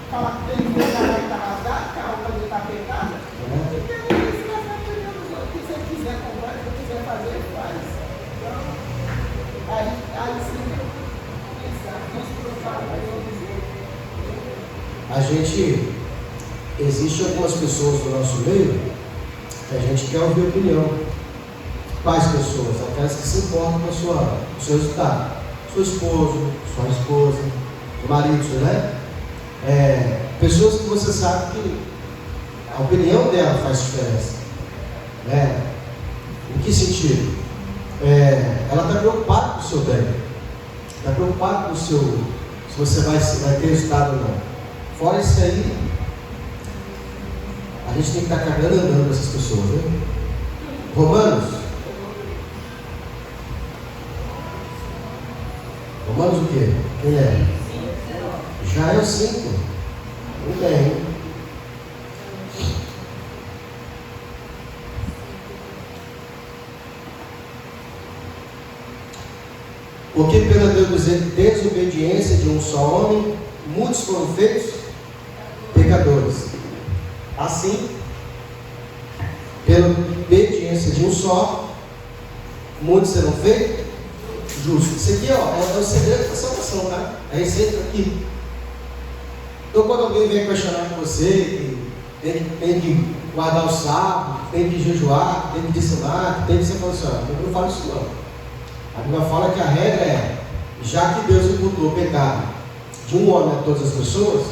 Fala que ele fez a roupa está rasgada, que a roupa dele está pecada. E que ele se lascar o que você quiser comprar, o que quiser fazer, ele faz. Então, aí sim, a gente, existe algumas pessoas no nosso meio que a gente quer ouvir opinião. Quais pessoas? Aquelas que se importam com o seu resultado. Seu esposo, sua esposa, seu marido, né? Pessoas que você sabe que a opinião dela faz diferença. Em que sentido? Ela está preocupada com o seu bem. Está preocupada com o seu, se você vai ter resultado ou não. Fora isso aí, a gente tem que estar cagando e andando com essas pessoas, né? Romanos o quê? Quem é? Já é o 5. Muito bem. Porque pela desobediência de um só homem, muitos foram feitos pecadores. Assim, pela obediência de um só, muitos serão feitos justos. Isso aqui é o segredo da salvação, tá? É esse aqui. Então, quando alguém vem questionar com você, que tem que guardar o sábado, tem que jejuar, tem que disseminar, tem que ser funcionário, eu não falo isso não. A Bíblia fala que a regra é, já que Deus imputou o pecado de um homem a todas as pessoas,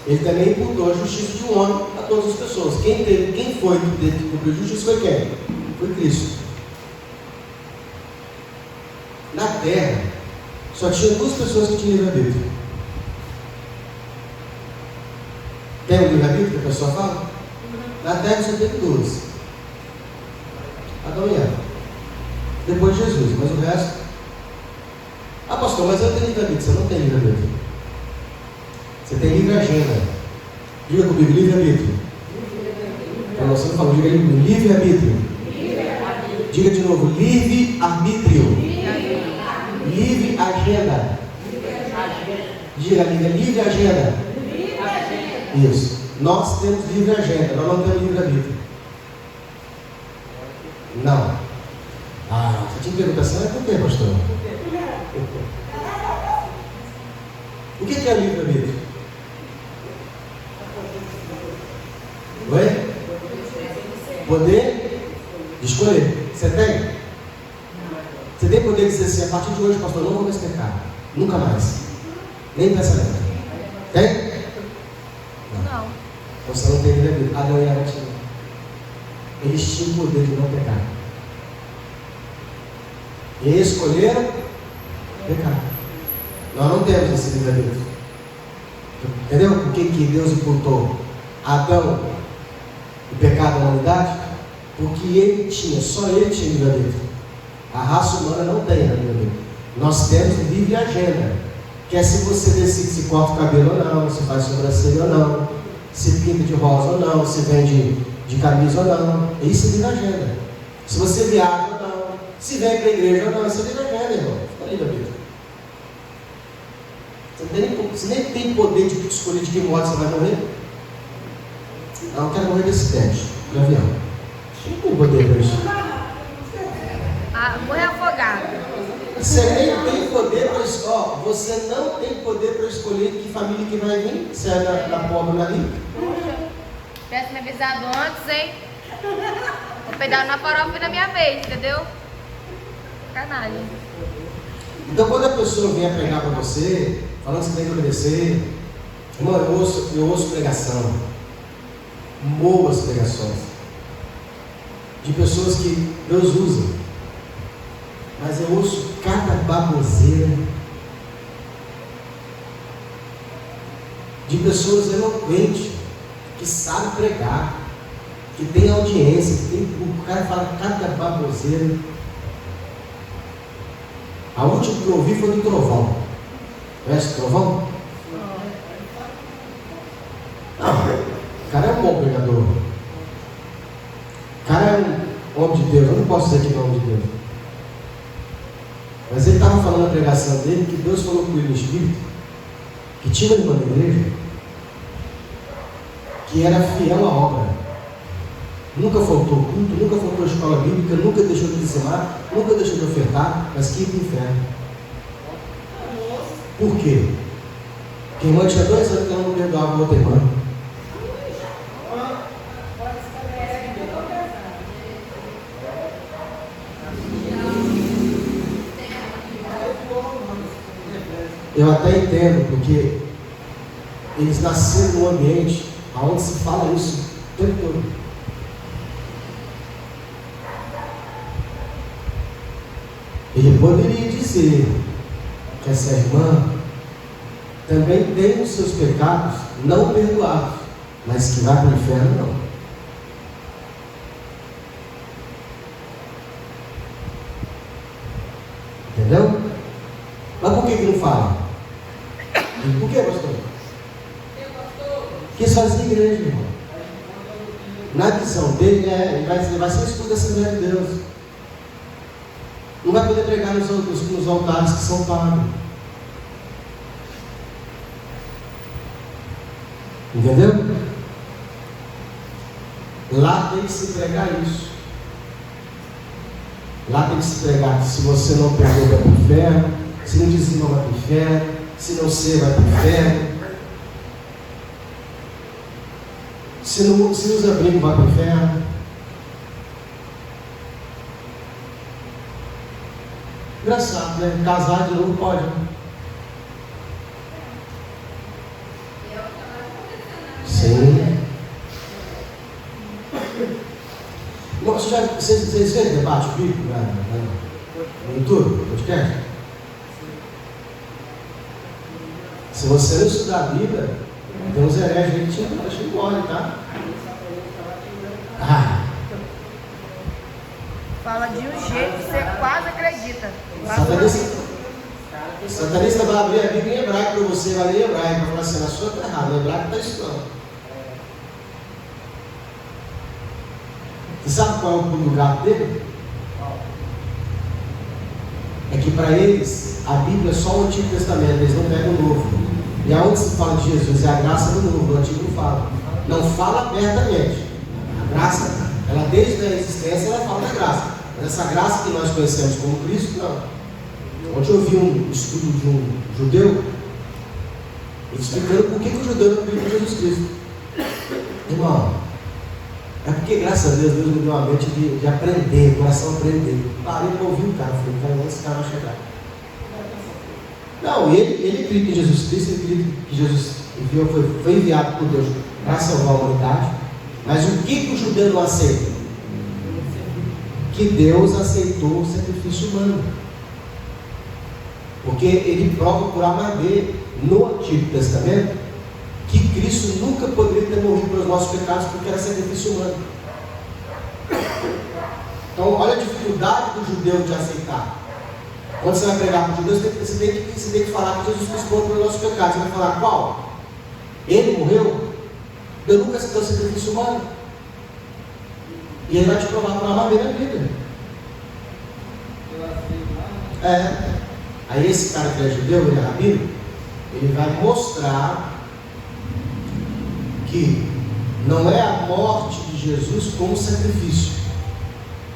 Ele também imputou a justiça de um homem a todas as pessoas. Quem foi que teve que cumprir a justiça foi quem? Foi Cristo. Na terra, só tinha 2 pessoas que tinham livre-arbítrio. Tem um livre-arbítrio que a pessoa fala? Na terra só teve 2. Adão e Eva. Depois de Jesus, mas o resto. Ah, pastor, mas eu tenho livre-arbítrio. Você não tem livre-arbítrio. Você tem livre agenda. Diga comigo, livre-arbítrio. Você não falou, diga livre-arbítrio. Diga de novo, livre-arbítrio. Livre agenda. Diga, amiga, livre agenda. Isso. Nós temos livre agenda, nós não temos livre-arbítrio. Não. Você tinha perguntação? Por que, pastor? O que é livre-arbítrio? Oi? Poder de escolher. Você tem? Você tem poder de dizer assim, a partir de hoje, pastor, não vou mais pecar. Nunca mais. Nem pensamento. Tem? Não. Você não tem livre-arbítrio. Adão e Eva tinham. Eles tinham o poder de não pecar. E eles escolheram pecar. Nós não temos esse livre-arbítrio. Entendeu? Por que Deus imputou a Adão o pecado da humanidade? Porque ele tinha, só ele tinha livre-arbítrio. A raça humana não tem livre-arbítrio. Nós temos livre agenda. Que é se você decide se corta o cabelo ou não, se faz sobrancelha ou não, se pinta de rosa ou não, se vende de camisa ou não. Isso é livre agenda. Se você viaja ou não, se vem para a igreja ou não, isso é livre agenda, irmão. Fica livre-arbítrio. Você nem tem poder de escolher de que modo você vai morrer. Não, eu quero morrer de acidente, de avião. Não tem poder para isso. Morrer afogado. Você nem tem poder para escolher. Você não tem poder para escolher de que família que vai vir. Se é da pobre ou da rica. Tivesse me avisado antes, hein? Vou pegar na farofa na minha vez, entendeu? Sacanagem. Então, quando a pessoa vier pregar para você, falando que você tem que obedecer, irmão, eu ouço pregação, boas pregações, de pessoas que Deus usa, mas eu ouço cada baboseira, de pessoas eloquentes, que sabem pregar, que tem audiência, o cara fala cada baboseira. A última que eu ouvi foi do Trovão. Conhece o Trovão? Não, o cara é um bom pregador. O cara é um homem de Deus. Eu não posso dizer que é um homem de Deus. Mas ele estava falando na pregação dele que Deus falou com ele no Espírito, que tinha uma irmã na igreja, que era fiel à obra. Nunca faltou culto, nunca faltou escola bíblica, nunca deixou de dizimar, nunca deixou de ofertar, mas que ia para o inferno. Por quê? Porque a irmã tinha 2 anos que ela não perdoava a outra irmã. Eu até entendo, porque eles nasceram num ambiente onde se fala isso o tempo todo. Ele poderia dizer que essa irmã também tem os seus pecados não perdoados, mas que vai para o inferno não. Entendeu? Mas por que não fala? Por que, pastor? Porque sozinho igreja, irmão. Na visão dele, ele vai ser expulso da Assembleia de Deus. Não vai poder pregar nos altares que são pagos. Entendeu? Lá tem que se pregar isso. Lá tem que se pregar que se você não perdoa, vai para o inferno. Se não dizima, vai para o inferno. Se não ser, vai para o inferno. Se não usa abrigo, vai para o inferno. Engraçado, né? Casar de novo pode. Sim. Vocês viram debate bíblico no YouTube, no podcast? Se você não estudar a Bíblia, tem uns hereges aí que deixa ele embora, tá? Fala de um jeito que você quase acredita. Satanista vai abrir a Bíblia em hebraico para você, vai ler em hebraico, vai falar assim, na sua está errado, o hebraico está estudando. Você sabe qual é o lugar dele? É que para eles, a Bíblia é só o Antigo Testamento, eles não pegam o Novo. E aonde se fala de Jesus, é a graça do Novo, o Antigo não fala. Não fala abertamente. A graça, ela desde a existência, ela fala da graça. Mas essa graça que nós conhecemos como Cristo, não. Ontem eu vi um estudo de um judeu, explicando por que o judeu não acredita em Jesus Cristo. Irmão, é porque graças a Deus me deu uma mente de aprender, o coração aprender. Parei para ouvir o cara, falei, onde esse cara vai chegar? Não, ele acredita em Jesus Cristo, ele acredita que Jesus foi enviado por Deus para salvar a humanidade. Mas o que o judeu não aceita? Que Deus aceitou o sacrifício humano. Porque ele prova por A mais B no Antigo Testamento que Cristo nunca poderia ter morrido pelos nossos pecados porque era sacrifício humano. Então, olha a dificuldade do judeu de aceitar. Quando você vai pregar para os judeus, você tem que falar que Jesus Cristo morreu pelos nossos pecados. Você vai falar qual? Ele morreu? Deus nunca aceitou o sacrifício humano. E ele vai te provar para uma vez na Bíblia. Aí esse cara que é judeu, ele é rabino, ele vai mostrar que não é a morte de Jesus como sacrifício,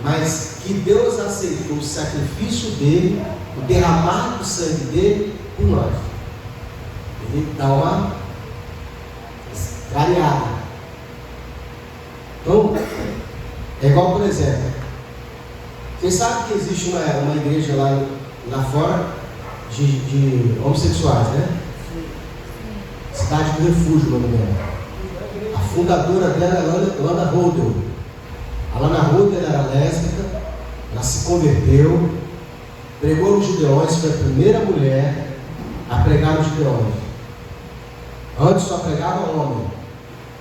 mas que Deus aceitou o sacrifício dele, o derramar do sangue dele por nós. Ele dá uma variada. Então, é igual, por exemplo, vocês sabem que existe uma igreja lá fora de homossexuais, né? Cidade do Refúgio, não me engano. A fundadora dela é Lana Hodel. A Lana Hodel era lésbica, ela se converteu, pregou nos Gideões, foi a primeira mulher a pregar nos Gideões. Antes só pregava homem.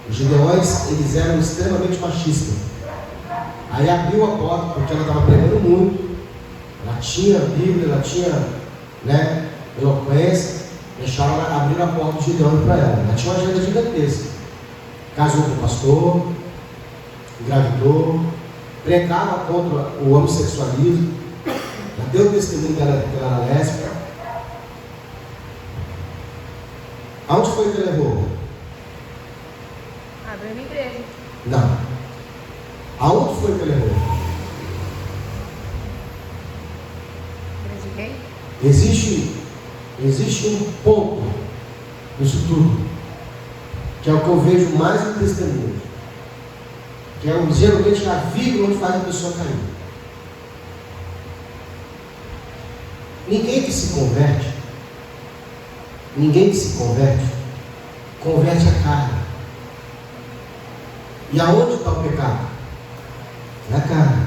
Os Gideões, eles eram extremamente machistas. Aí abriu a porta, porque ela estava pregando muito, ela tinha Bíblia, ela tinha, eloquência, abriram a porta do Gideões para ela. Ela tinha uma agenda gigantesca. Casou com o pastor, engravidou, pregava contra o homossexualismo, deu o testemunho dela que ela era lésbica. Aonde foi que ele levou? A Abriu uma igreja. Não. Aonde foi que ele errou? Igreja de quem? Existe um ponto nisso tudo, que é o que eu vejo mais no testemunho, que é geralmente a vírgula onde faz a pessoa cair. Ninguém que se converte, converte a carne. E aonde está o pecado? Na carne.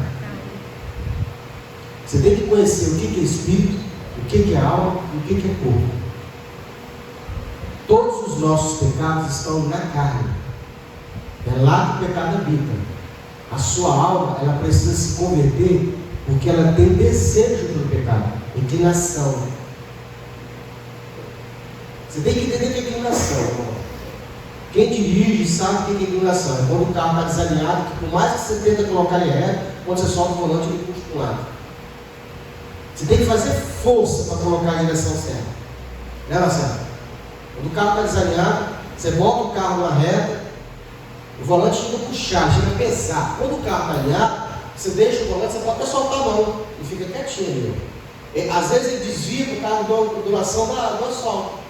Você tem que conhecer o que é espírito, o que é alma e o que é corpo. Todos os nossos pecados estão na carne. É lá que o pecado habita. A sua alma, ela precisa se converter porque ela tem desejo pelo pecado, inclinação. Você tem que entender o que é inclinação, irmão. Quem dirige sabe o que é inclinação. É quando o carro está desalinhado, que por mais que você tenta colocar ele reto, quando você solta o volante, ele puxa para um lado. Você tem que fazer força para colocar a direção certa. Né, Marcelo? Quando o carro está desalinhado, você bota o carro na reta, o volante chega a puxar, chega a pesar. Quando o carro está alinhado, você deixa o volante, você pode até soltar a mão e fica quietinho ali. Às vezes ele desvia por causa da duração do asfalto.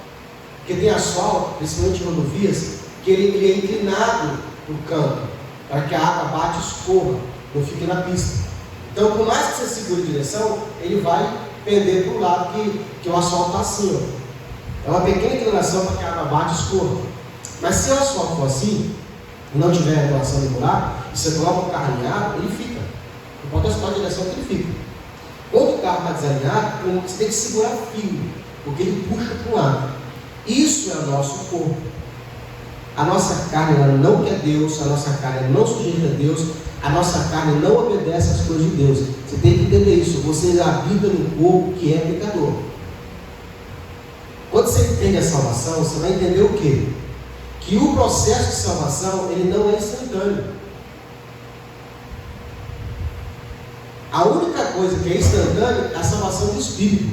Porque tem asfalto, principalmente em rodovias, que ele é inclinado no canto, para que a água bate e escorra, não fique na pista. Então, por mais que você segure a direção, ele vai pender para o lado que o asfalto está assim. Ó. É uma pequena inclinação para que a água bate e escorra. Mas se o asfalto for assim, e não tiver relação regular, e você coloca o carro alinhado, ele fica. Não pode assolar a direção que ele fica. Quando o carro está desalinhado, você tem que segurar firme, porque ele puxa para um lado. Isso é o nosso corpo. A nossa carne ela não quer Deus, a nossa carne não sujeita a Deus, a nossa carne não obedece às coisas de Deus. Você tem que entender isso. Você habita no corpo que é pecador. Quando você entende a salvação, você vai entender o quê? Que o processo de salvação ele não é instantâneo. A única coisa que é instantânea é a salvação do Espírito,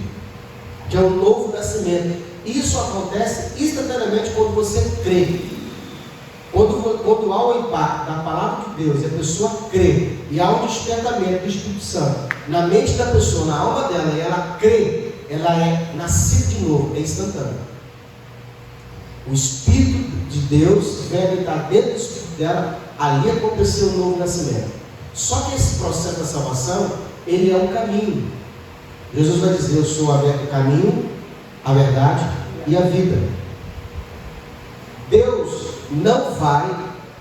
que é o novo nascimento. Isso acontece instantaneamente quando você crê. Quando há o impacto da palavra de Deus e a pessoa crê, e há um despertamento do Espírito Santo na mente da pessoa, na alma dela, e ela crê, ela é nascida de novo, é instantâneo. O Espírito de Deus vem habitar dentro do Espírito dela, ali aconteceu o novo nascimento. Só que esse processo da salvação, ele é um caminho. Jesus vai dizer: eu sou o caminho, a verdade e a vida. Deus não vai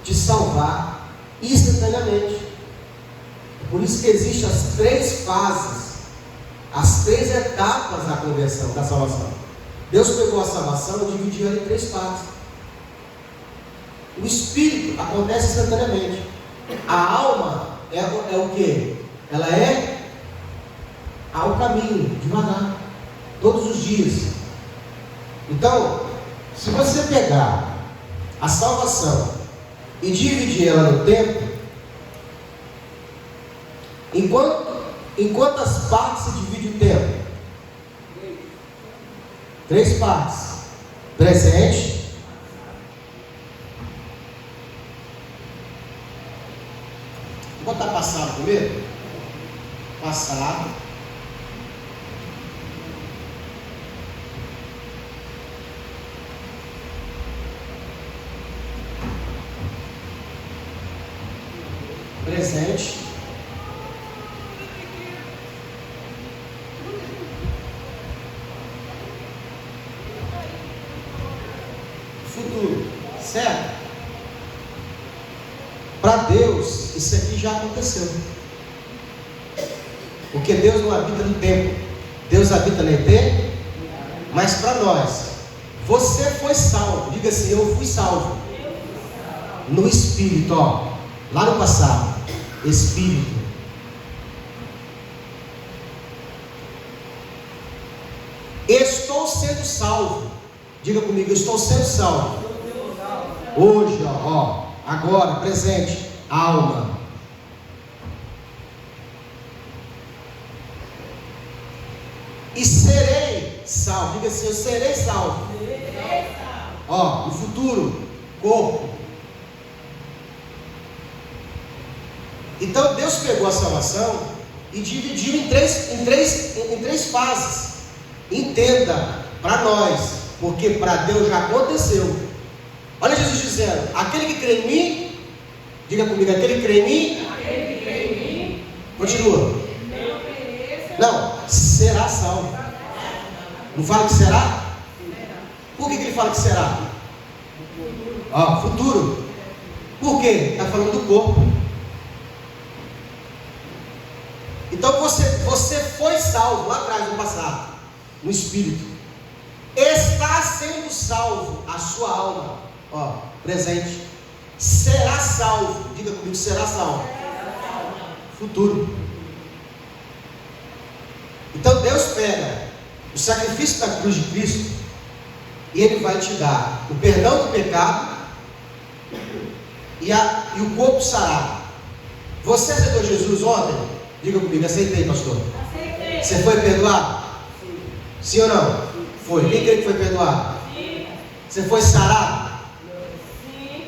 te salvar instantaneamente. É por isso que existem as 3 fases, as 3 etapas da conversão, da salvação. Deus pegou a salvação e dividiu ela em 3 partes. O Espírito acontece instantaneamente. A alma é o que? Ela é ao caminho, devagar, todos os dias. Então, se você pegar a salvação e dividir ela no tempo, em quantas partes se divide o tempo? 3 partes: presente, vou botar passado primeiro. Passado, presente, futuro, certo? Para Deus, isso aqui já aconteceu, porque Deus não habita no tempo, Deus habita na eternidade. Mas para nós, você foi salvo, diga assim: eu fui salvo no Espírito, ó, lá no passado, Espírito. Estou sendo salvo, diga comigo: eu estou sendo salvo hoje, ó, agora, presente, alma. E serei salvo, diga assim: eu serei salvo. Ó, no futuro, corpo. Então Deus pegou a salvação e dividiu em três fases. Entenda, para nós, porque para Deus já aconteceu. Olha Jesus dizendo: aquele que crê em mim, diga comigo, aquele que crê em mim, continua. Não, será salvo. Não fala que será? Por que ele fala que será? Ó, futuro. Por quê? Está falando do corpo. Então você foi salvo lá atrás, no passado, no espírito. Está sendo salvo a sua alma, ó, presente. Será salvo, diga comigo, será salvo. Futuro. Então Deus pega o sacrifício da cruz de Cristo e Ele vai te dar o perdão do pecado e o corpo sarado. Você aceitou Jesus ontem? Diga comigo, aceitei, pastor. Aceitei. Você foi perdoado? Sim ou não? Foi. Quem crê que foi perdoado? Sim. Você foi sarado? Sim.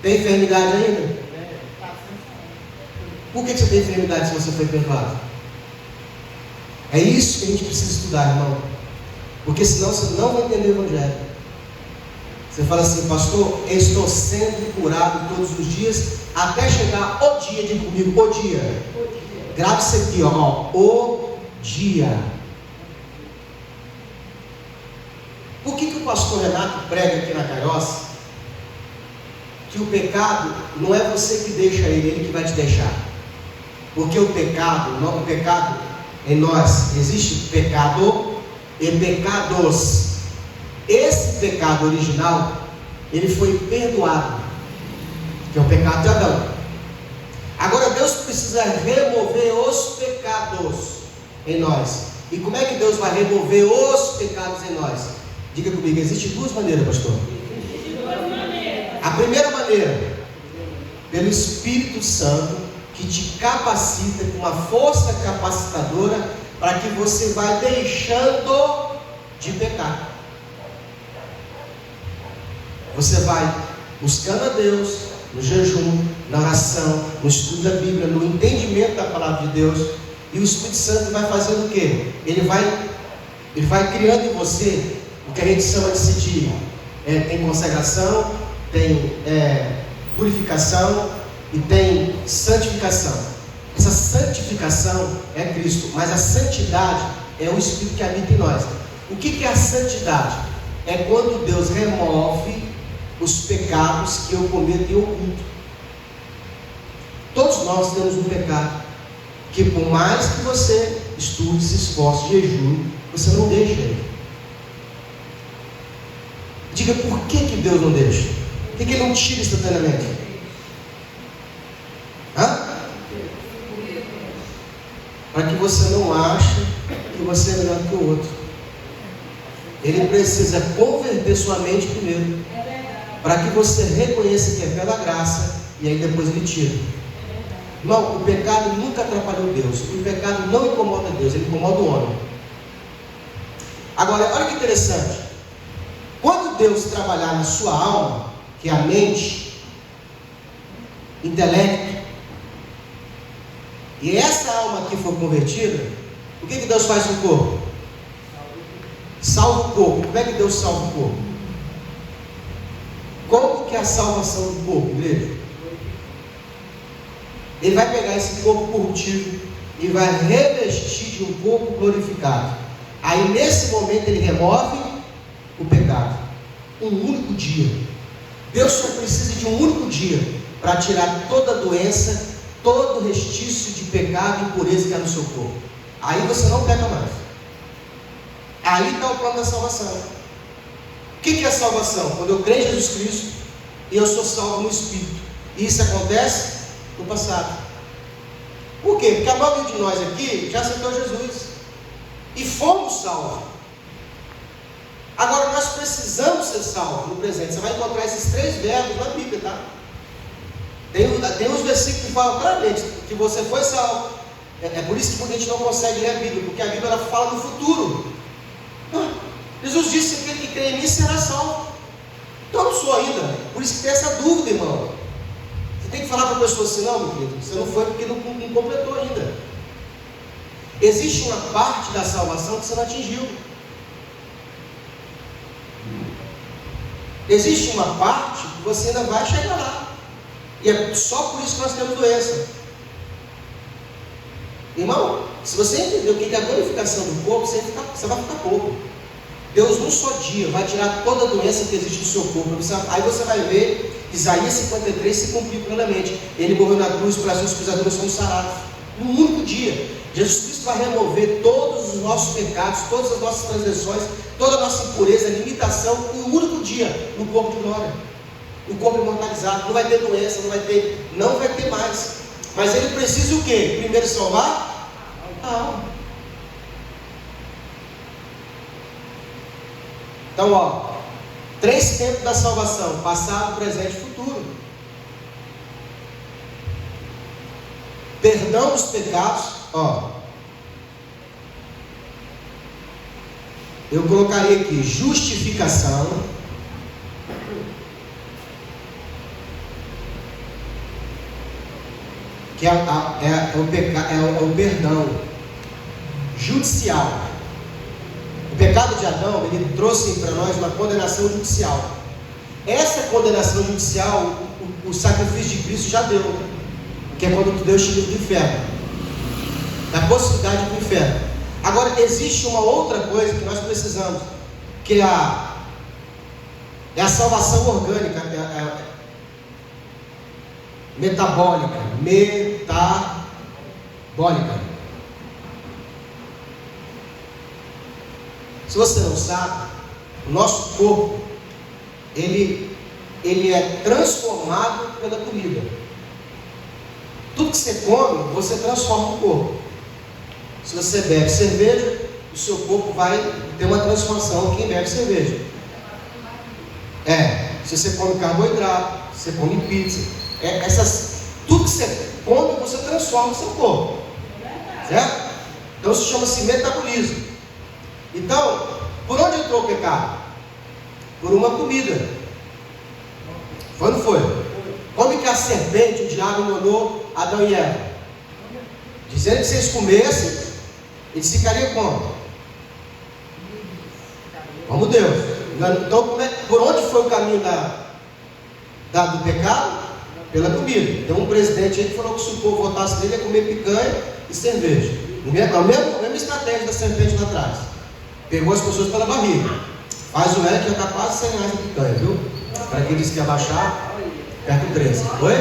Tem enfermidade ainda? Por que você tem enfermidade se você foi perdoado? É isso que a gente precisa estudar, irmão. Porque senão você não vai entender o Evangelho. Você fala assim: pastor, eu estou sendo curado todos os dias, até chegar o dia, diga comigo, o dia. Grave isso aqui, ó, o dia. Por que o pastor Renato prega aqui na Carioça que o pecado não é você que deixa ele que vai te deixar? Porque o pecado em nós, existe pecado e pecados. Esse pecado original, ele foi perdoado, que é o pecado de Adão. Agora Deus precisa remover os pecados em nós. E como é que Deus vai remover os pecados em nós? Diga comigo, existem duas maneiras, pastor. A primeira maneira, pelo Espírito Santo, que te capacita com uma força capacitadora, para que você vá deixando de pecar. Você vai buscando a Deus no jejum, na oração, no estudo da Bíblia, no entendimento da palavra de Deus, e o Espírito Santo vai fazendo o quê? Ele vai criando em você o que a gente chama de sentir. Tem consagração, tem purificação e tem santificação. Essa santificação é Cristo, mas a santidade é o Espírito que habita em nós. O que é a santidade? É quando Deus remove os pecados que eu cometo em oculto. Todos nós temos um pecado que, por mais que você estude, se esforce, jejue, você não deixa ele. Diga, por que Deus não deixa? Por que Ele não tira instantaneamente? Para que você não ache que você é melhor do que o outro. Ele precisa converter sua mente primeiro, para que você reconheça que é pela graça, e aí depois Ele tira. Não, o pecado nunca atrapalhou Deus. O pecado não incomoda Deus, ele incomoda o homem. Agora, olha que interessante. Quando Deus trabalhar na sua alma, que é a mente, intelecto, e essa alma aqui for convertida, o que Deus faz com o corpo? Salva o corpo. Como é que Deus salva o corpo? Como que é a salvação do corpo, igreja? Ele vai pegar esse corpo corruptível e vai revestir de um corpo glorificado. Aí nesse momento ele remove o pecado. Um único dia. Deus só precisa de um único dia para tirar toda a doença, todo o restício de pecado e impureza que há no seu corpo. Aí você não peca mais. Aí está o plano da salvação. O que é a salvação? Quando eu creio em Jesus Cristo e eu sou salvo no Espírito. E isso acontece no passado. Por quê? Porque a maioria de nós aqui já aceitou Jesus e fomos salvos. Agora nós precisamos ser salvos no presente. Você vai encontrar esses 3 verbos na Bíblia, tá? Tem uns versículos que falam claramente que você foi salvo. É por isso que a gente não consegue ler a Bíblia, porque a Bíblia ela fala do futuro. Jesus disse que aquele que crê em mim será salvo. Então eu não sou ainda. Por isso que tem essa dúvida, irmão. Você tem que falar para a pessoa assim, não, meu querido, você não foi porque não completou ainda. Existe uma parte da salvação que você não atingiu. Existe uma parte que você ainda vai chegar lá. E é só por isso que nós temos doença. Irmão, se você entender o que é a glorificação do corpo, você vai ficar pouco. Deus num só dia vai tirar toda a doença que existe no seu corpo. Aí você vai ver Isaías 53 se cumprir plenamente. Ele morreu na cruz para as suas pisaduras somos sarados. Num único dia, Jesus Cristo vai remover todos os nossos pecados, todas as nossas transgressões, toda a nossa impureza, limitação, em um único dia, no corpo de glória. O corpo imortalizado, não vai ter doença, não vai ter mais. Mas ele precisa o quê? Primeiro salvar a alma. Então, ó, 3 tempos da salvação: passado, presente e futuro. Perdão dos pecados, ó. Eu colocaria aqui justificação, que é o perdão judicial. O pecado de Adão, ele trouxe para nós uma condenação judicial. Essa condenação judicial, o sacrifício de Cristo já deu, que é quando Deus te livra do inferno, da possibilidade do inferno. Agora, existe uma outra coisa que nós precisamos, que é a salvação orgânica, metabólica. Se você não sabe, o nosso corpo, ele é transformado pela comida. Tudo que você come, você transforma o corpo. Se você bebe cerveja, o seu corpo vai ter uma transformação quem bebe cerveja. Se você come carboidrato, você come pizza, tudo que você come, você transforma o seu corpo. Certo? Então isso chama-se metabolismo. Então, por onde entrou o pecado? Por uma comida. Quando foi? Quando que a serpente, o diabo, enganou Adão e Eva? Dizendo que se eles comessem, eles ficariam como? Como Deus. Então, por onde foi o caminho do pecado? Pela comida. Então, um presidente aí que falou que se o povo votasse nele ia comer picanha e cerveja. A mesma estratégia da serpente lá atrás. Pegou as pessoas pela barriga. Faz o L que já está quase 100 reais de picanha, viu? Para quem disse que ia baixar, perto do 13. Oi?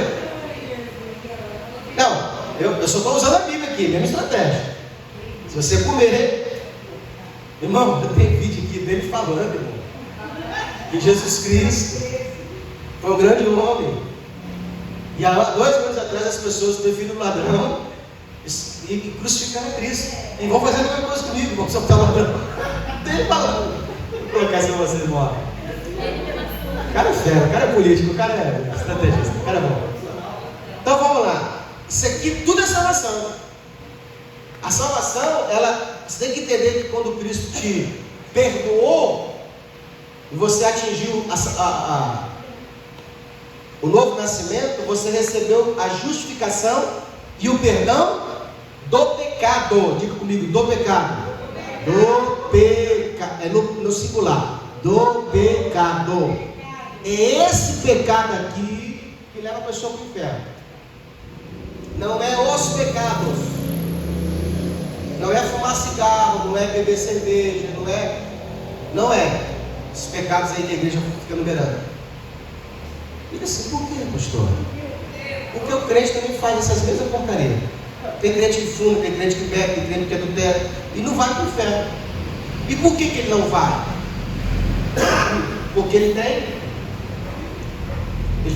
Não, eu só estou usando a Bíblia aqui, mesma estratégia. Se você comer, irmão, tem vídeo aqui dele falando, irmão, que Jesus Cristo foi um grande homem. E há 2 anos atrás as pessoas têm filho do ladrão e crucificaram a Cristo. E vão fazer a mesma coisa comigo, vão soltar ladrão. Tem falando. Vou colocar isso para vocês embora. O cara é fera, o cara é político, o cara é estrategista, o cara é bom. Então vamos lá. Isso aqui tudo é salvação. A salvação, você tem que entender que quando Cristo te perdoou e você atingiu o novo nascimento, você recebeu a justificação e o perdão do pecado. Diga comigo, do pecado. Do pecado. É no singular. Do pecado. É esse pecado aqui que leva a pessoa para o inferno. Não é os pecados. Não é fumar cigarro, não é beber cerveja, não é. Esses pecados aí que a igreja fica numerando. Diga assim, por que, pastor? Porque o crente também faz essas mesmas porcarias. Tem crente que fuma, tem crente que bebe, tem crente que adultera e não vai para o inferno. E por que ele não vai? Porque ele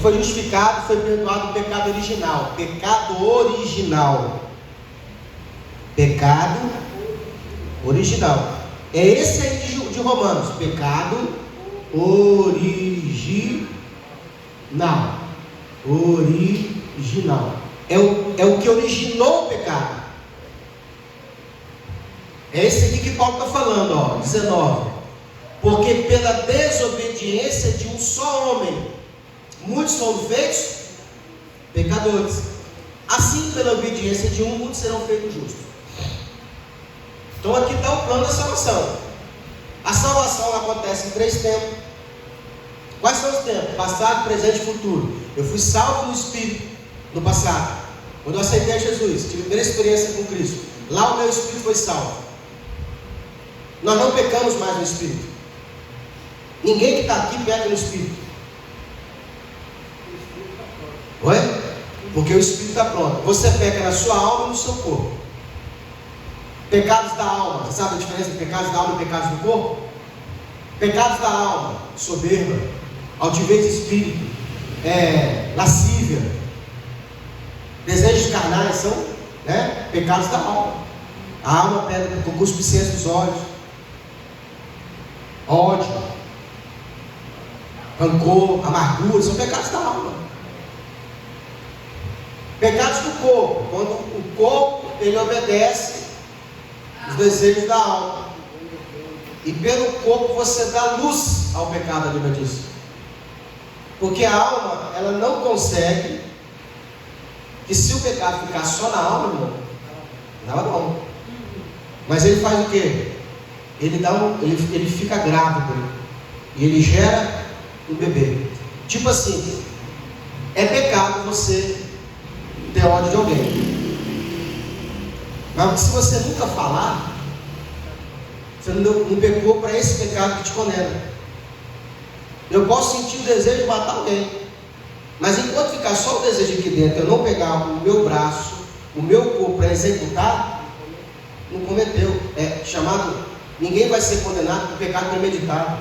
foi justificado, foi perdoado do pecado original. Pecado original. Pecado original. É esse aí de Romanos. Pecado original. Original. É o que originou o pecado. É esse aqui que Paulo está falando, ó, 19. Porque pela desobediência de um só homem, muitos foram feitos pecadores. Assim, pela obediência de um, muitos serão feitos justos. Então aqui está o plano da salvação. A salvação acontece em 3 tempos. Quais são os tempos? Passado, presente e futuro. Eu fui salvo no Espírito no passado, quando eu aceitei Jesus, tive a primeira experiência com Cristo. Lá o meu Espírito foi salvo. Nós não pecamos mais no Espírito. Ninguém que está aqui peca no Espírito. Oi? Porque o Espírito está pronto. Você peca na sua alma e no seu corpo. Pecados da alma. Você sabe a diferença entre pecados da alma e pecados do corpo? Pecados da alma: soberba, altivez de espírito, lascívia, desejos carnais, são pecados da alma. A alma pede concupiscência dos olhos, ódio, rancor, amargura, são pecados da alma. Pecados do corpo: quando o corpo ele obedece os desejos da alma, e pelo corpo você dá luz ao pecado, a Bíblia diz. Porque a alma, ela não consegue, que se o pecado ficar só na alma, irmão, não. Mas ele faz o quê? Ele fica grávido, e ele gera um bebê. Tipo assim, é pecado você ter ódio de alguém. Mas se você nunca falar, você não pecou para esse pecado que te condena. Eu posso sentir o desejo de matar alguém, mas enquanto ficar só o desejo aqui dentro, eu não pegar o meu braço, o meu corpo para executar, não cometeu. É chamado, ninguém vai ser condenado por pecado premeditado.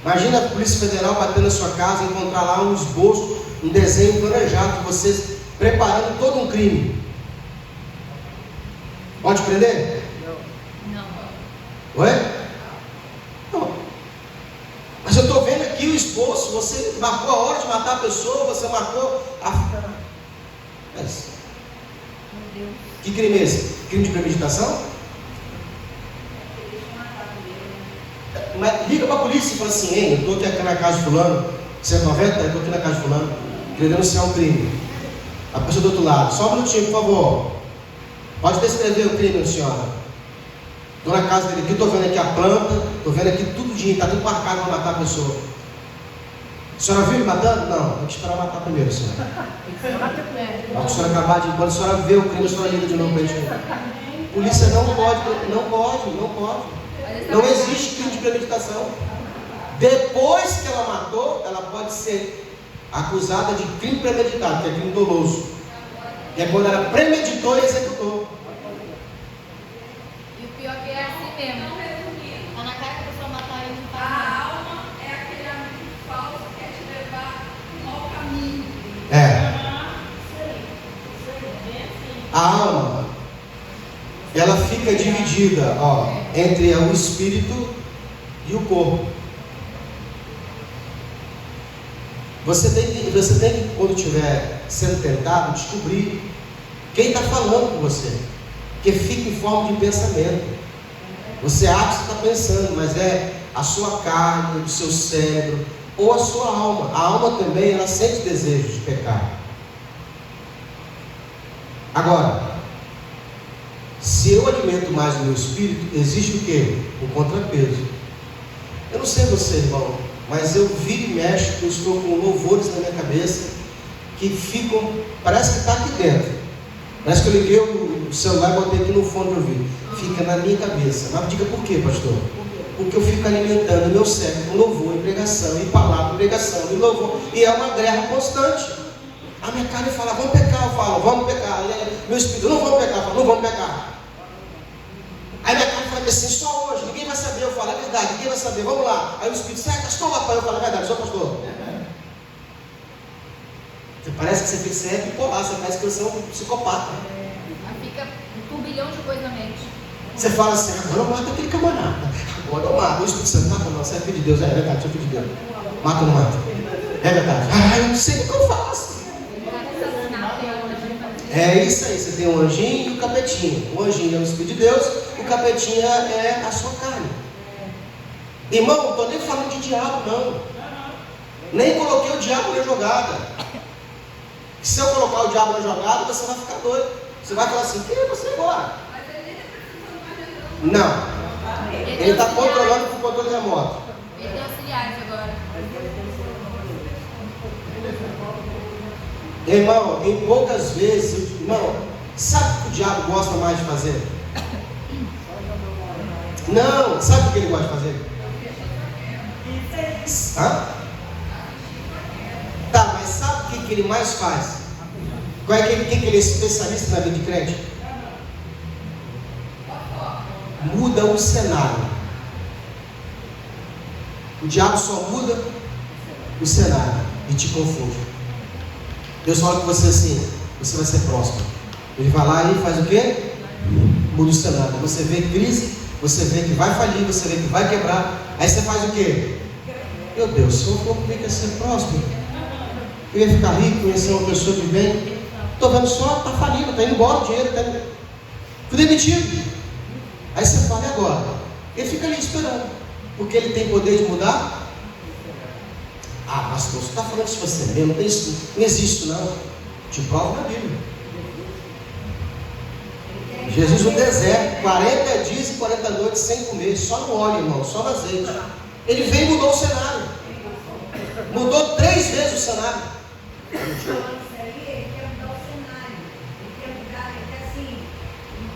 Imagina a Polícia Federal bater na sua casa e encontrar lá um esboço, um desenho planejado de vocês preparando todo um crime. Pode prender? Não. Oi? Não. Mas eu estou vendo aqui o esboço. Você marcou a hora de matar a pessoa. Você marcou a... Mas, meu Deus. Que crime é esse? Crime de premeditação? Mas liga para a polícia e fala assim: ei, eu estou aqui na casa de fulano. Você é 90? Eu estou aqui na casa de fulano, queria denunciar um crime. A pessoa do outro lado: só um minutinho, por favor. Pode descrever o crime, senhora? Estou na casa dele aqui, estou vendo aqui a planta, estou vendo aqui tudo dia, está tudo marcado para matar a pessoa. A senhora viu ele matando? Não, tem que esperar matar primeiro, senhora. A senhora acabar de ir, quando a senhora vê o crime, a senhora liga de novo para a gente. Polícia não pode. Não existe crime de premeditação. Depois que ela matou, ela pode ser acusada de crime premeditado, que é crime doloso. Que é quando ela premeditou e executou. E o pior que é assim mesmo. Tá na cara que a pessoa matar ele. A alma é aquele amigo falso que quer te levar no mau caminho. A alma, ela fica dividida, entre o espírito e o corpo. Você tem que, quando estiver sendo tentado, descobrir quem está falando com você. Porque fica em forma de pensamento. Você acha que está pensando, mas é a sua carne, o seu cérebro, ou a sua alma. A alma também, ela sente desejo de pecar. Agora, se eu alimento mais o meu espírito, existe o quê? O contrapeso. Eu não sei você, irmão, mas eu viro e mexo, eu estou com louvores na minha cabeça que ficam, parece que está aqui dentro. Parece que eu liguei o celular e botei aqui no fone de ouvido. Fica na minha cabeça. Mas diga por quê, pastor? Porque eu fico alimentando o meu cérebro com louvor e pregação, e palavra, pregação, e louvor. E é uma guerra constante. A minha carne fala: vamos pecar. Eu falo: vamos pecar. E meu espírito: não vamos pecar. Eu falo: não vamos pecar. Aí minha carne fala assim: só hoje, ninguém vai saber. Eu falo: é verdade, ninguém vai saber, vamos lá. Aí o espírito: sai, pastor, rapaz. Eu falo: é verdade, sou pastor. Parece que você é bipolar, você parece que você é um psicopata. Fica um turbilhão de coisa na mente. Você fala assim: agora eu mato aquele camarada. Agora eu mato. O Espírito Santo: mata não, você é filho de Deus. É verdade, sou filho de Deus. Mata ou não mata? É verdade. Eu não sei o que eu faço. É isso aí, você tem um anjinho e o capetinho. O anjinho é o Espírito de Deus, o capetinho é a sua carne. Irmão, não estou nem falando de diabo, não. Nem coloquei o diabo na jogada. Se eu colocar o diabo na jogada, você vai ficar doido. Você vai falar assim, quem é você agora? Mas ele nem tá precisando mais de Não. Ele Ele está tem auxiliares. controlando com o controle remoto. Ele tem auxiliares agora. Irmão, em poucas vezes, irmão, sabe o que o diabo gosta mais de fazer? Não, sabe o que ele gosta de fazer? Hã? Tá, mas sabe o que ele mais faz? Qual é que ele é especialista na vida de crente? Muda o cenário. O diabo só muda o cenário e te confunde. Deus fala com você assim, você vai ser próspero. Ele vai lá e faz o quê? Muda o cenário. Você vê crise, você vê que vai falir, você vê que vai quebrar. Aí você faz o quê? Meu Deus, se eu for comigo ia ser próspero, eu ia ficar rico, eu ia ser uma pessoa de bem. Estou vendo só, está falindo, está indo embora o dinheiro, fui demitido. Aí você fala, e agora? Ele fica ali esperando, porque ele tem poder de mudar. Ah, pastor, você está falando isso você mesmo, não tem isso, não existe não. Te provo na Bíblia. Jesus no deserto, 40 dias e 40 noites sem comer, só no óleo, irmão, só no azeite. Ele veio e mudou o cenário. Mudou 3 vezes o cenário. Ele quer mudar o cenário. Ele quer mudar, ele quer assim,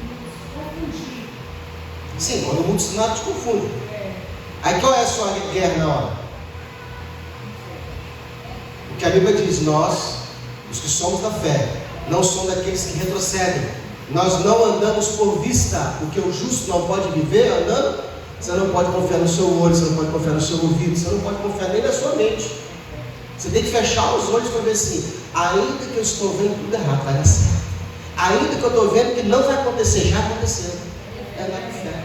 nos confundir. Sim, quando muda o cenário te confunde. Aí qual é a sua guerra na hora? Porque a Bíblia diz, nós, os que somos da fé, não somos daqueles que retrocedem. Nós não andamos por vista, porque o justo não pode viver andando. Você não pode confiar no seu olho, você não pode confiar no seu ouvido, você não pode confiar nem na sua mente. Você tem que fechar os olhos para ver assim, ainda que eu estou vendo tudo errado, vai dar certo. Ainda que eu estou vendo que não vai acontecer, já aconteceu. É andar com fé.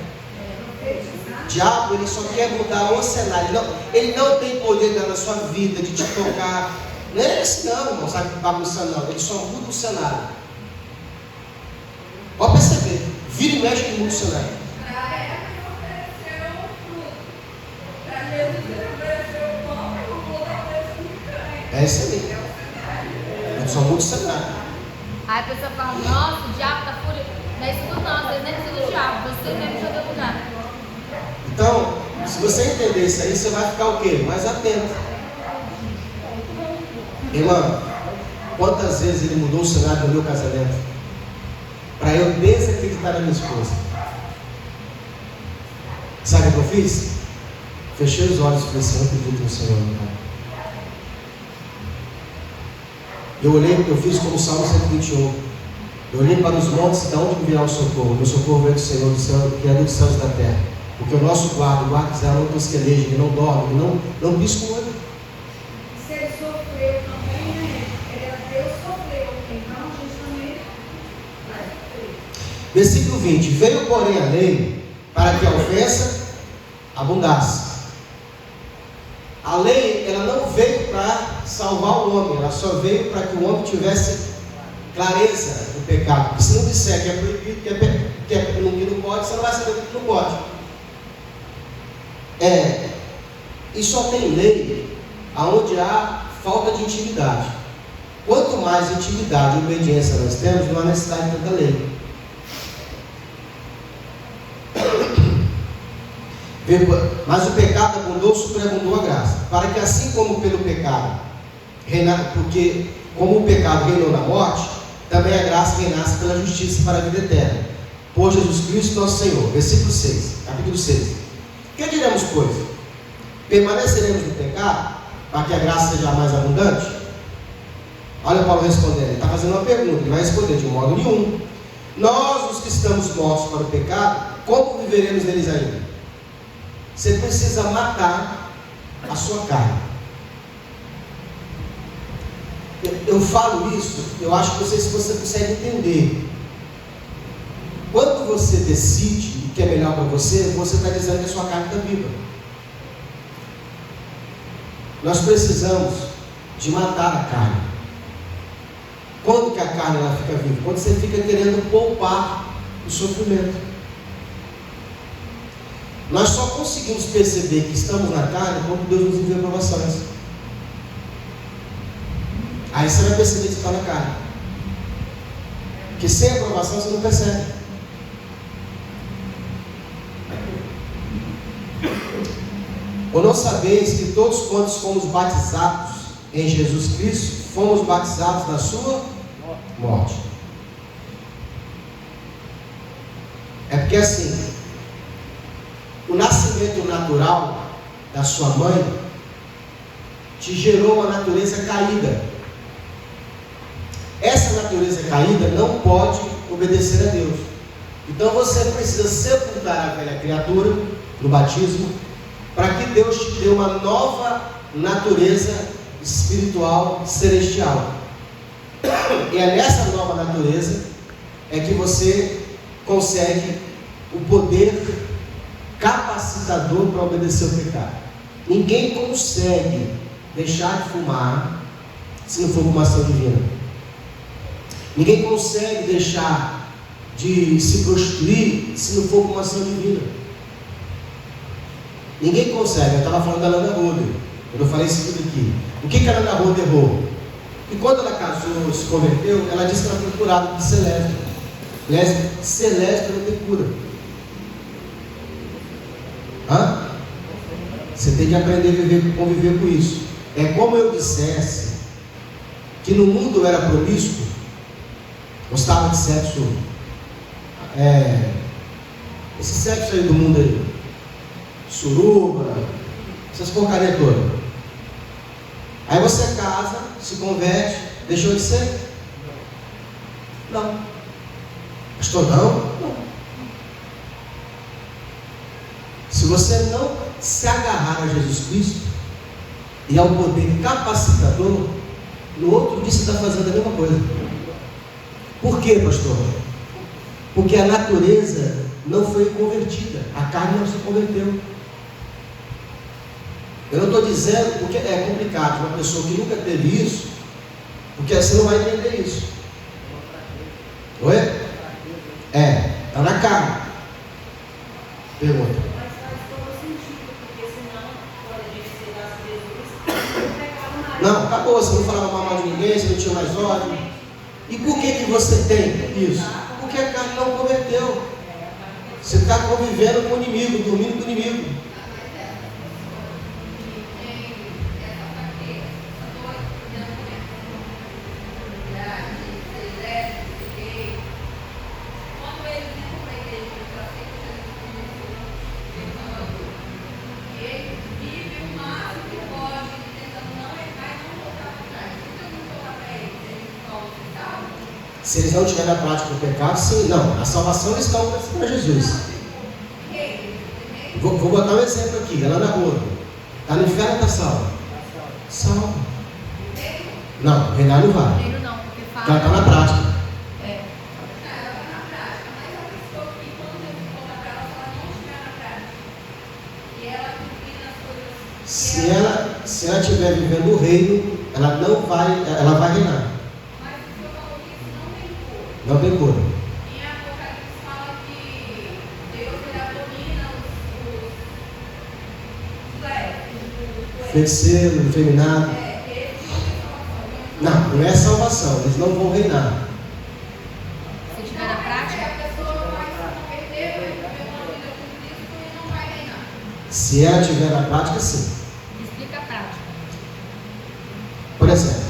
O diabo, ele só quer mudar o cenário. Ele não tem poder na sua vida de te tocar. Não é esse não, irmão, sabe, bagunçando não. Ele só muda o cenário. Pode perceber, vira e mexe que muda o cenário. Para ela ele ofereceu o fruto. Para Jesus ele ofereceu o pão e o fruto ofereceu o picanha. É isso aí. Ele só muda o cenário. Aí a pessoa fala, nossa, o diabo está furioso. Não é isso tudo não, vocês nem precisam do diabo, você mesmo já deu lugar. Então, se você entender isso aí, você vai ficar o quê? Mais atento. Irmão, quantas vezes ele mudou o cenário do meu casamento? Para eu desacreditar na minha esposa. Sabe o que eu fiz? Fechei os olhos e falei assim, eu acredito no Senhor, meu Pai. Eu olhei, eu fiz como o Salmo 121. Eu olhei para os montes, de onde virá o socorro? Meu socorro vem do Senhor, do céu, Criador dos céus e da terra. Porque o nosso guarda, o guarda Israel não tosqueleja, ele não dorme, ele não pisca o olho. Se ele sofreu também, né? Deus sofreu. Então a gente também vai sofrer. Versículo 20. Veio, porém, a lei para que a ofensa abundasse. A lei, ela não veio para salvar o homem, ela só veio para que o homem tivesse clareza do pecado. Porque se não disser que é proibido, que não pode, você não vai saber o que não pode. E só tem lei aonde há falta de intimidade. Quanto mais intimidade e obediência nós temos, não há necessidade de tanta lei. Mas o pecado abundou, superabundou a graça, para que assim como pelo pecado porque como o pecado reinou na morte, também a graça reinasse pela justiça para a vida eterna, por Jesus Cristo nosso Senhor. Versículo 6, capítulo 6. Que diremos, pois? Permaneceremos no pecado, para que a graça seja mais abundante? Olha Paulo respondendo, ele está fazendo uma pergunta, ele vai responder de modo nenhum. Nós, os que estamos mortos para o pecado, como viveremos neles ainda? Você precisa matar a sua carne. Eu falo isso, eu acho que você consegue entender. Quando você decide o que é melhor para você, você está dizendo que a sua carne está viva. Nós precisamos de matar a carne. Quando que a carne ela fica viva? Quando você fica querendo poupar o sofrimento. Nós só conseguimos perceber que estamos na carne quando Deus nos envia provações. Aí você vai perceber que você está na carne. Porque sem aprovação você não percebe. Ou não sabeis que todos quantos fomos batizados em Jesus Cristo, fomos batizados na sua morte. É porque assim, o nascimento natural da sua mãe te gerou uma natureza caída. Essa natureza caída não pode obedecer a Deus. Então você precisa sepultar a velha criatura no batismo, para que Deus te dê uma nova natureza espiritual celestial. E é nessa nova natureza é que você consegue o poder capacitador para obedecer o pecado. Ninguém consegue deixar de fumar se não for uma ação divina. Ninguém consegue deixar de se prostituir se não for uma ação divina. Ninguém consegue. Eu estava falando da Lana Roder, quando eu falei isso tudo aqui. O que a Lana Roder errou? E quando ela casou, se converteu, ela disse que ela foi curada de ser lésbica. Ser lésbica não tem cura. Você tem que aprender a conviver com isso. É como eu dissesse que no mundo eu era promíscuo, gostava de sexo, esse sexo aí do mundo aí, suruba, essas porcarias todas. Aí você casa, se converte, deixou de ser? Não. Pastor, não? Se você não se agarrar a Jesus Cristo e ao poder capacitador, no outro dia você está fazendo a mesma coisa. Por quê, pastor? Porque a natureza não foi convertida, a carne não se converteu. Eu não estou dizendo, porque é complicado, uma pessoa que nunca teve isso, porque você não vai entender isso. Oi? Está na carne. Pergunta. Mas faz todo sentido, porque senão, quando a gente aceitasse Jesus, não pecava mais. Não, acabou, você não falava mal de ninguém, você não tinha mais ódio. E por que você tem isso? Porque a carne não converteu. Você está convivendo com o inimigo, dormindo com o inimigo. Se eles não tiverem a prática do pecado, sim, não. A salvação eles estão para Jesus. Vou botar um exemplo aqui. Ela na rua. Está no inferno ou está salva? Salva. Não, reinar não vai. Reino não, porque Porque ela está na prática. Se ela estiver vivendo o reino, ela vai reinar. Não tem cura. Em Apocalipse fala que Deus abomina os lésbicos, Feiticeiro, efeminado. Não é salvação. Eles não vão reinar. se tiver na prática, a pessoa vai se converter, vai viver uma vida com Cristo e não vai reinar. Se ela tiver na prática, sim. explica a prática. Por exemplo,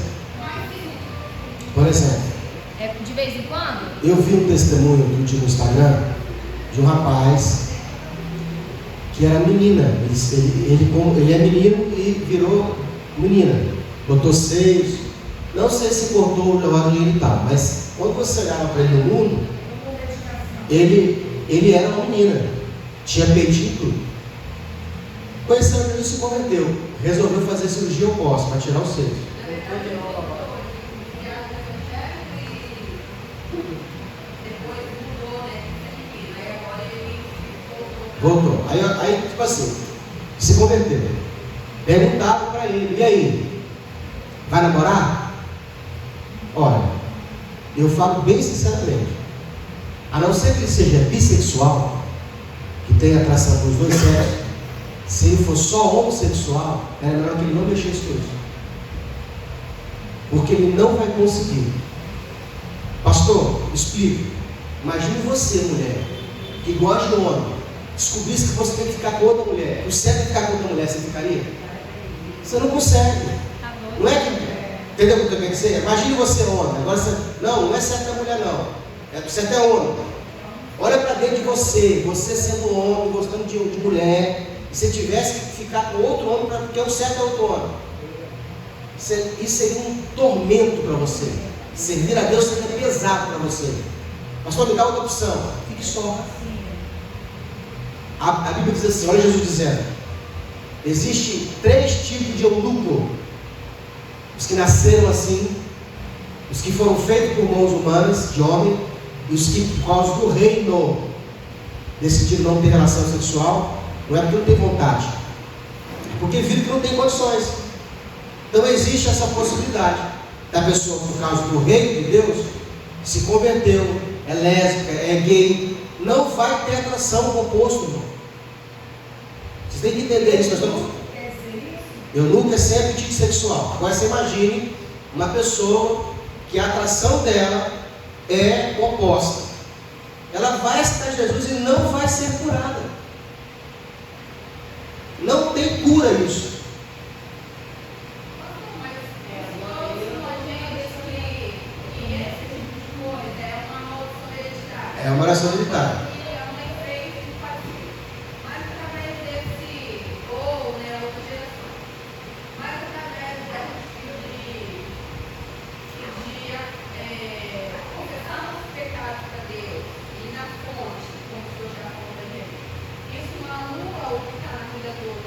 É de vez em quando? eu vi um testemunho do último Instagram de um rapaz que era menina. Ele é menino e virou menina. Botou seios. Não sei se cortou o órgão genital, mas quando você olhava para ele no mundo, ele era uma menina. Tinha peitinho e tudo. Conheceu Jesus e se converteu. Resolveu fazer cirurgia oposta para tirar os seios. Voltou. Aí, tipo assim, se converteu. Perguntaram para ele: e aí? Vai namorar? Olha, eu falo bem sinceramente. A não ser que ele seja bissexual, que tenha atração para os dois sexos, se ele for só homossexual, é melhor que ele não mexesse com isso. porque ele não vai conseguir. Pastor, explique. Imagine você, mulher, que gosta de homem, descobrisse que você tem que ficar com outra mulher, que o certo é ficar com outra mulher, você ficaria? Você não consegue. Não é que. Entendeu o que eu quero dizer? Imagine você homem. Agora você. Não é certo a mulher, não. É certo é homem. Olha para dentro de você sendo homem, gostando de mulher, e se tivesse que ficar com outro homem, porque o certo é outro homem. Isso seria um tormento para você. Servir a Deus seria pesado para você. Pastor, me dá outra opção. Fique só. A Bíblia diz assim, olha Jesus dizendo: existe 3 tipos de eunuco: os que nasceram assim, os que foram feitos por mãos humanas, de homem, e os que, por causa do reino, decidiram não ter relação sexual. Não é porque não tem vontade, é porque viram que não tem condições. Então existe essa possibilidade da pessoa, por causa do reino de Deus, se converteu, é lésbica, é gay, não vai ter atração com o oposto, irmão. Vocês têm que entender isso. Eunuco é sempre tipo sexual. Agora você imagine uma pessoa que a atração dela é oposta. Ela vai aceitar Jesus e não vai ser curada. Não tem cura isso. É uma oração hereditária.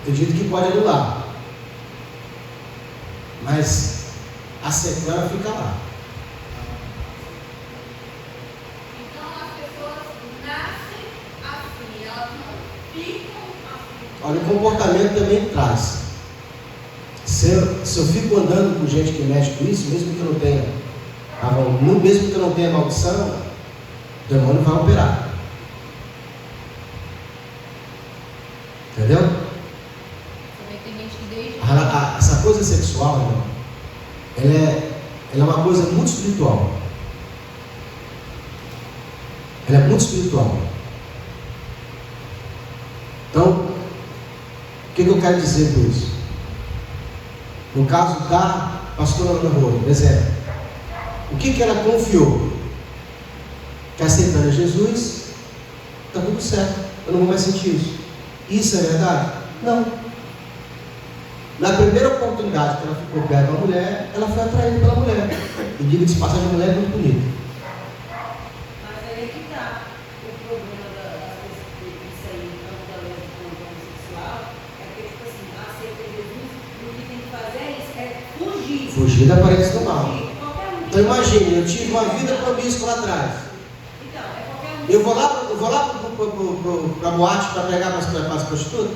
Eu digo que pode anular, mas a sequela fica lá. Então as pessoas nascem assim, elas não ficam assim. Olha, o comportamento também traz. Se eu fico andando com gente que mexe com isso, mesmo que eu não tenha maldição, o demônio vai operar. Entendeu? Essa coisa sexual, irmão, ela é uma coisa muito espiritual. Ela é muito espiritual. Então, o que eu quero dizer com isso? No caso da pastora Ana Rosa, por exemplo, o que ela confiou? Que aceitando Jesus, está tudo certo, eu não vou mais sentir isso. Isso é verdade? Não. Na primeira oportunidade que ela ficou perto da mulher, ela foi atraída pela mulher. E diga de passagem, a mulher é muito bonita. Mas aí é que está o problema das pessoas disso aí, tanto da lei quanto homossexual, é que, tipo assim, aceita Jesus, o que tem que fazer é isso, é fugir. Fugir da aparência do mal. Qualquer um. Então imagine, eu tive uma vida promíscua lá atrás. Então, é qualquer um. Eu vou lá para a boate para pegar para as prostitutas?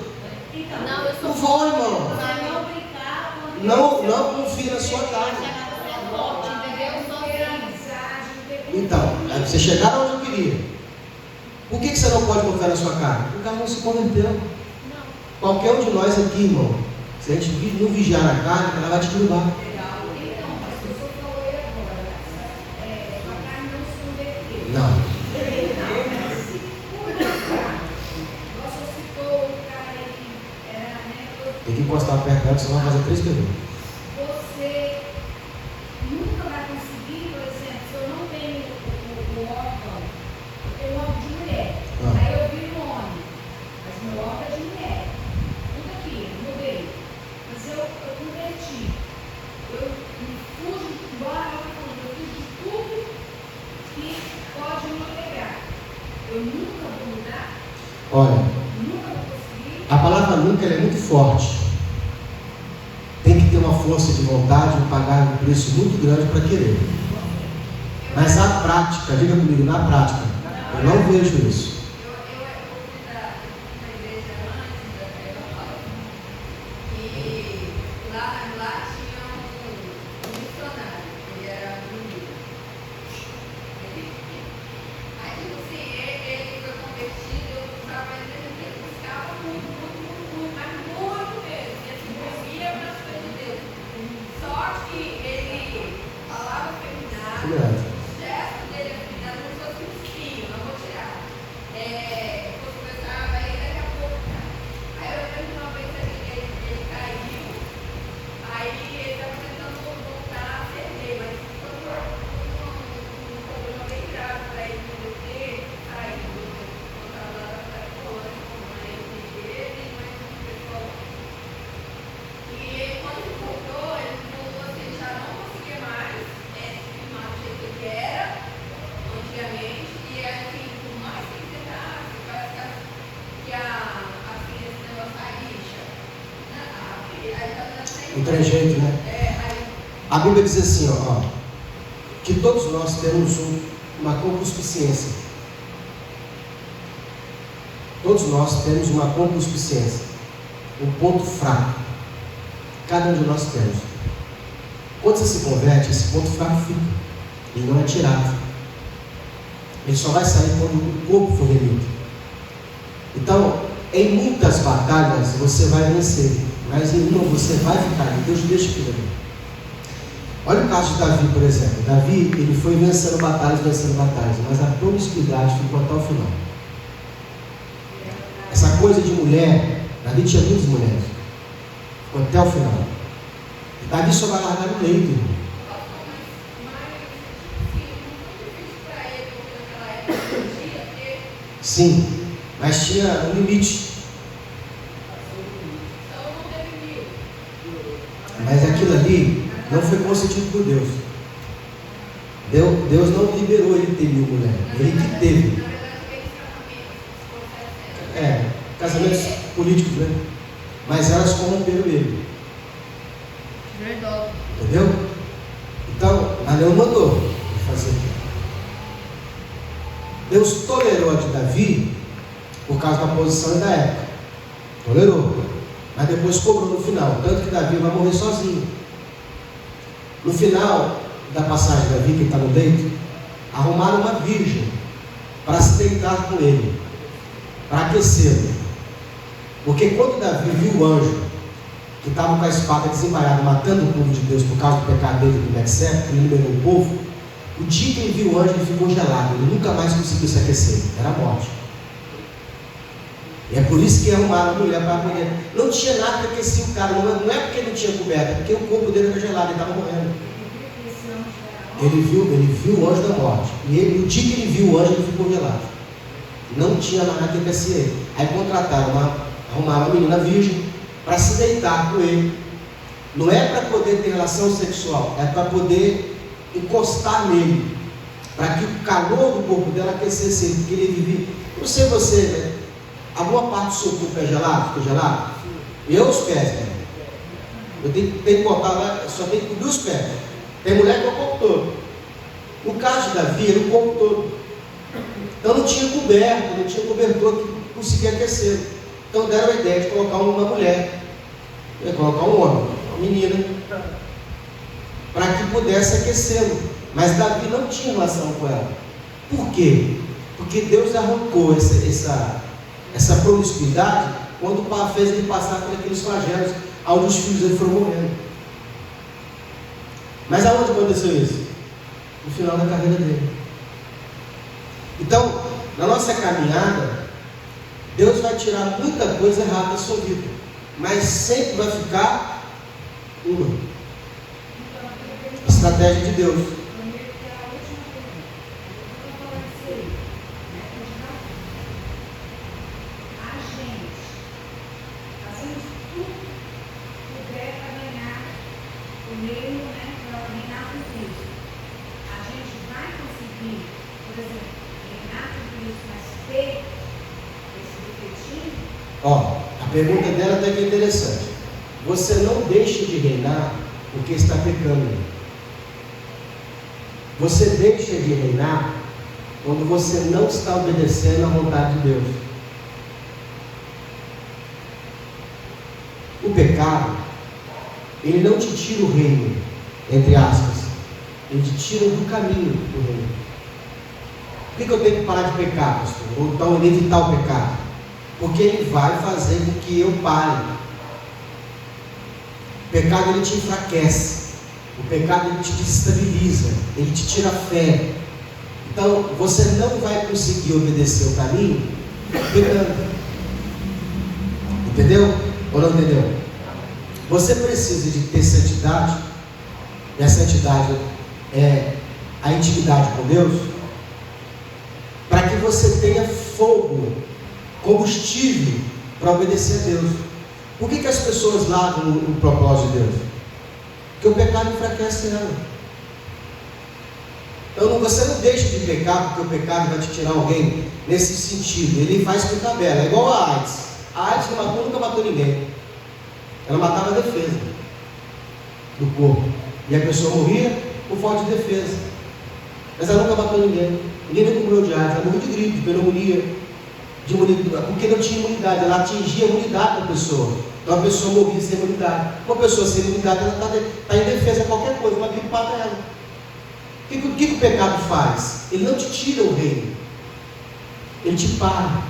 Então, Não, eu sou Não vou, irmão. você não brincar com Não confia na sua carne. Então, aí você chegar onde eu queria. Por que você não pode confiar na sua carne? Porque o cara não se converteu. Qualquer um de nós aqui, irmão, se a gente não vigiar a carne, ela vai te derrubar. Então, mas o senhor falou aí agora, sua carne não se converteu. Não. Você citou o cara aí que era, né? Tem que encostar perto dela, senão vai fazer 3 perguntas. Você nunca vai conseguir, por exemplo, se eu não tenho o órgão, eu tenho um órgão de mulher. Aí eu vi um homem, mas meu órgão é de mulher. Tudo aqui, mudei. Mas eu converti. Eu me fujo, embora eu fujo de tudo que pode me pegar. Eu nunca vou mudar, Olha, nunca vou conseguir. a palavra nunca ela é muito forte. Tem que ter uma força de vontade e pagar um preço muito grande para querer. Mas a prática, diga comigo, na prática, eu não vejo isso. Eu fui da igreja antes da Pedro e lá tinha um missionário, ele era bonito. Aí, tipo assim, ele foi convertido, eu estava entendendo que ele buscava muito, mas muito mesmo. Ele se movia para as coisas de Deus. Só que ele Um trejeito, né? A Bíblia diz assim, ó, que todos nós temos uma concupiscência. Todos nós temos uma concupiscência, um ponto fraco. Cada um de nós temos. Quando você se converte, esse ponto fraco fica. Ele não é tirado. Ele só vai sair quando o corpo for remido. Então, em muitas batalhas você vai vencer, mas em uma você vai ficar. Deus deixa aquilo ali. Olha o caso de Davi, por exemplo. Davi, ele foi vencendo batalhas, mas a promiscuidade ficou até o final. Essa coisa de mulher, Davi tinha muitas mulheres, ficou até o final. Davi só vai largar no leito, irmão. Sim, mas tinha um limite. Mas aquilo ali não foi concedido por Deus. Deus não liberou ele ter 1000 mulheres. Ele que teve. Casamentos políticos, né? Mas elas corromperam ele. Entendeu? Então, a Deus mandou ele fazer aquilo. Deus tolerou a de Davi por causa da posição e da época. Tolerou. Mas depois cobrou no final. Tanto que Davi vai morrer sozinho. No final da passagem de Davi, que está no leito, arrumaram uma virgem para se deitar com ele, para aquecê-lo. Porque quando Davi viu o anjo que estava com a espada desembainhada, matando o povo de Deus por causa do pecado dele do Betseba, que ele liberou o povo, o dia que ele viu o anjo, ele ficou gelado, ele nunca mais conseguiu se aquecer, era a morte. E é por isso que arrumaram a mulher para poder. Não tinha nada que aquecia o cara, não é porque não tinha coberta, é porque o corpo dele era gelado, ele estava morrendo. Ele viu o anjo da morte, e no dia que ele viu o anjo, ele ficou gelado. Não tinha mais nada que aquecia ele. Aí contrataram arrumaram uma menina virgem para se deitar com ele. Não é para poder ter relação sexual, é para poder encostar nele, para que o calor do corpo dela aquecesse ele, porque ele vivia. Não sei você, né? Alguma parte do seu corpo é gelado? Ficou gelado? Eu os pés, né? Eu tenho que botar lá, só tenho que cobrir os pés. Tem mulher que é o corpo todo. No caso de Davi, era o corpo todo. Então não tinha coberto, não tinha cobertor que conseguia aquecer. Então deram a ideia de colocar uma mulher, colocar um homem, uma menina, para que pudesse aquecê-lo. Mas Davi não tinha relação com ela. Por quê? Porque Deus arrancou essa promiscuidade quando fez ele passar por aqueles flagelos, onde os filhos dele foram morrendo. Mas aonde aconteceu isso? No final da carreira dele. Então, na nossa caminhada, Deus vai tirar muita coisa errada da sua vida, mas sempre vai ficar uma estratégia de Deus. A pergunta dela até que é interessante. Você não deixa de reinar porque está pecando. Você deixa de reinar quando você não está obedecendo à vontade de Deus. O pecado, ele não te tira o reino, entre aspas, ele te tira do caminho do reino. Por que eu tenho que parar de pecar, pastor? Ou então evitar o pecado? Porque ele vai fazer com que eu pare. O pecado, ele te enfraquece. O pecado, ele te desestabiliza. Ele te tira a fé. Então, você não vai conseguir obedecer o caminho pecando. Entendeu? Ou não entendeu? Você precisa de ter santidade. E a santidade é a intimidade com Deus. Para que você tenha fogo, combustível para obedecer a Deus. Por que as pessoas largam o propósito de Deus? Porque o pecado enfraquece ela. Então você não deixa de pecar porque o pecado vai te tirar alguém nesse sentido. Ele faz por tabela. É igual a AIDS. A AIDS não matou, nunca matou ninguém. Ela matava a defesa. do corpo. E a pessoa morria por falta de defesa. Mas ela nunca matou ninguém. Ninguém nunca morreu de AIDS. Ela morreu de gripe, de pneumonia, porque não tinha imunidade. Ela atingia a imunidade da pessoa. Então a pessoa morria sem imunidade. Uma pessoa sem imunidade, ela está em defesa a qualquer coisa, uma gripe mata ela. O que o pecado faz? Ele não te tira o reino. Ele te para,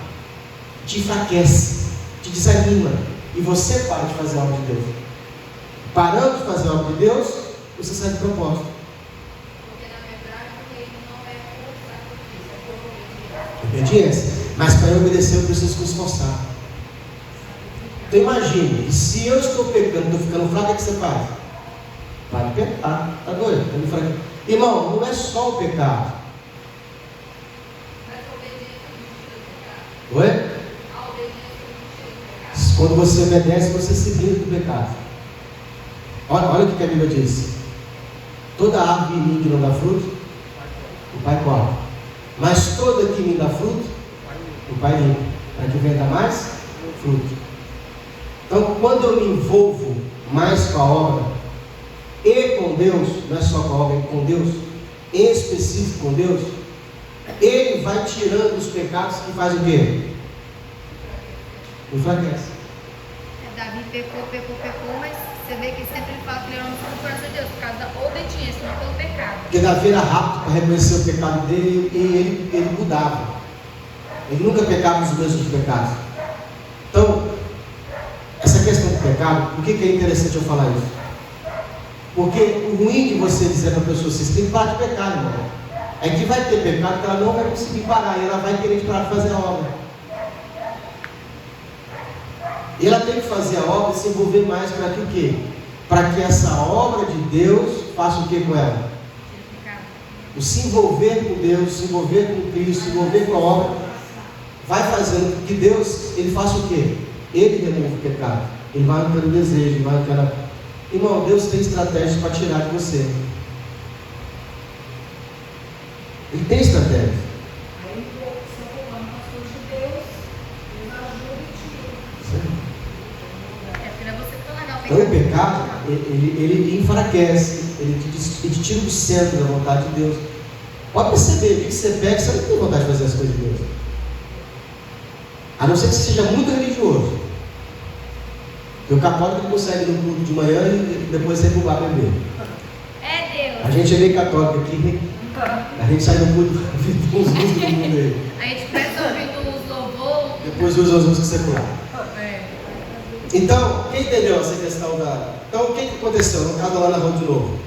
te enfraquece, te desanima. E você para de fazer a obra de Deus. Parando de fazer a obra de Deus, você sai de propósito. Porque na verdade o reino não é por sacrifício, é por Obediência. Mas para eu obedecer eu preciso me esforçar. Então imagine, se eu estou pecando, estou ficando fraco, o que você faz? Para de pecar. Está doido? Está me fraco. Irmão, não é só o pecado. Mas a obediência não tira do pecado. Oi? A obediência não tira do pecado. Quando você obedece, você se livra do pecado. Olha o que a Bíblia diz. Toda árvore em mim que não dá fruto, o Pai corta. Mas toda que me dá fruto, o Pai limpa, para que venha mais fruto. Então, quando eu me envolvo mais com a obra e com Deus, não é só com a obra, é com Deus, em específico com Deus, Ele vai tirando os pecados que faz o quê? Enfraquece. Davi pecou, mas você vê que sempre ele fala que ele era no coração de Deus, por causa da obediência, não pelo pecado. Porque Davi era rápido para reconhecer o pecado dele e ele mudava. Ele nunca pecava nos mesmos pecados. Então, essa questão do pecado, por que é interessante eu falar isso? Porque o ruim de você dizer para a pessoa, você tem que parar de pecar, irmão. É que vai ter pecado que ela não vai conseguir parar, e ela vai querer parar de fazer a obra. E ela tem que fazer a obra e se envolver mais para que o quê? Para que essa obra de Deus faça o que com ela? O se envolver com Deus, se envolver com Cristo, se envolver com a obra, vai fazendo que Deus, Ele faça o quê? Ele remove o pecado. Ele vai arrancando o desejo, ele vai arrancando. Irmão, Deus tem estratégias para tirar de você. Ele tem estratégia. Aí você roubando as coisas de Deus, Deus ajuda e tira. É porque não é você que tá legal. Então o pecado, ele enfraquece, ele te tira do centro da vontade de Deus. Pode perceber, que você pega, você não tem vontade de fazer as coisas de Deus. A não ser que você seja muito religioso. Porque o católico não consegue ir no culto de manhã e depois sair pro bar beber. É Deus. A gente é meio católico aqui, a gente sai no culto e uns músicos do mundo aí. A gente começa ouvindo os louvor. Depois usa as músicas seculares. É. Então, quem entendeu essa questão da... Então, o que aconteceu? No caso da Ana Rô de novo.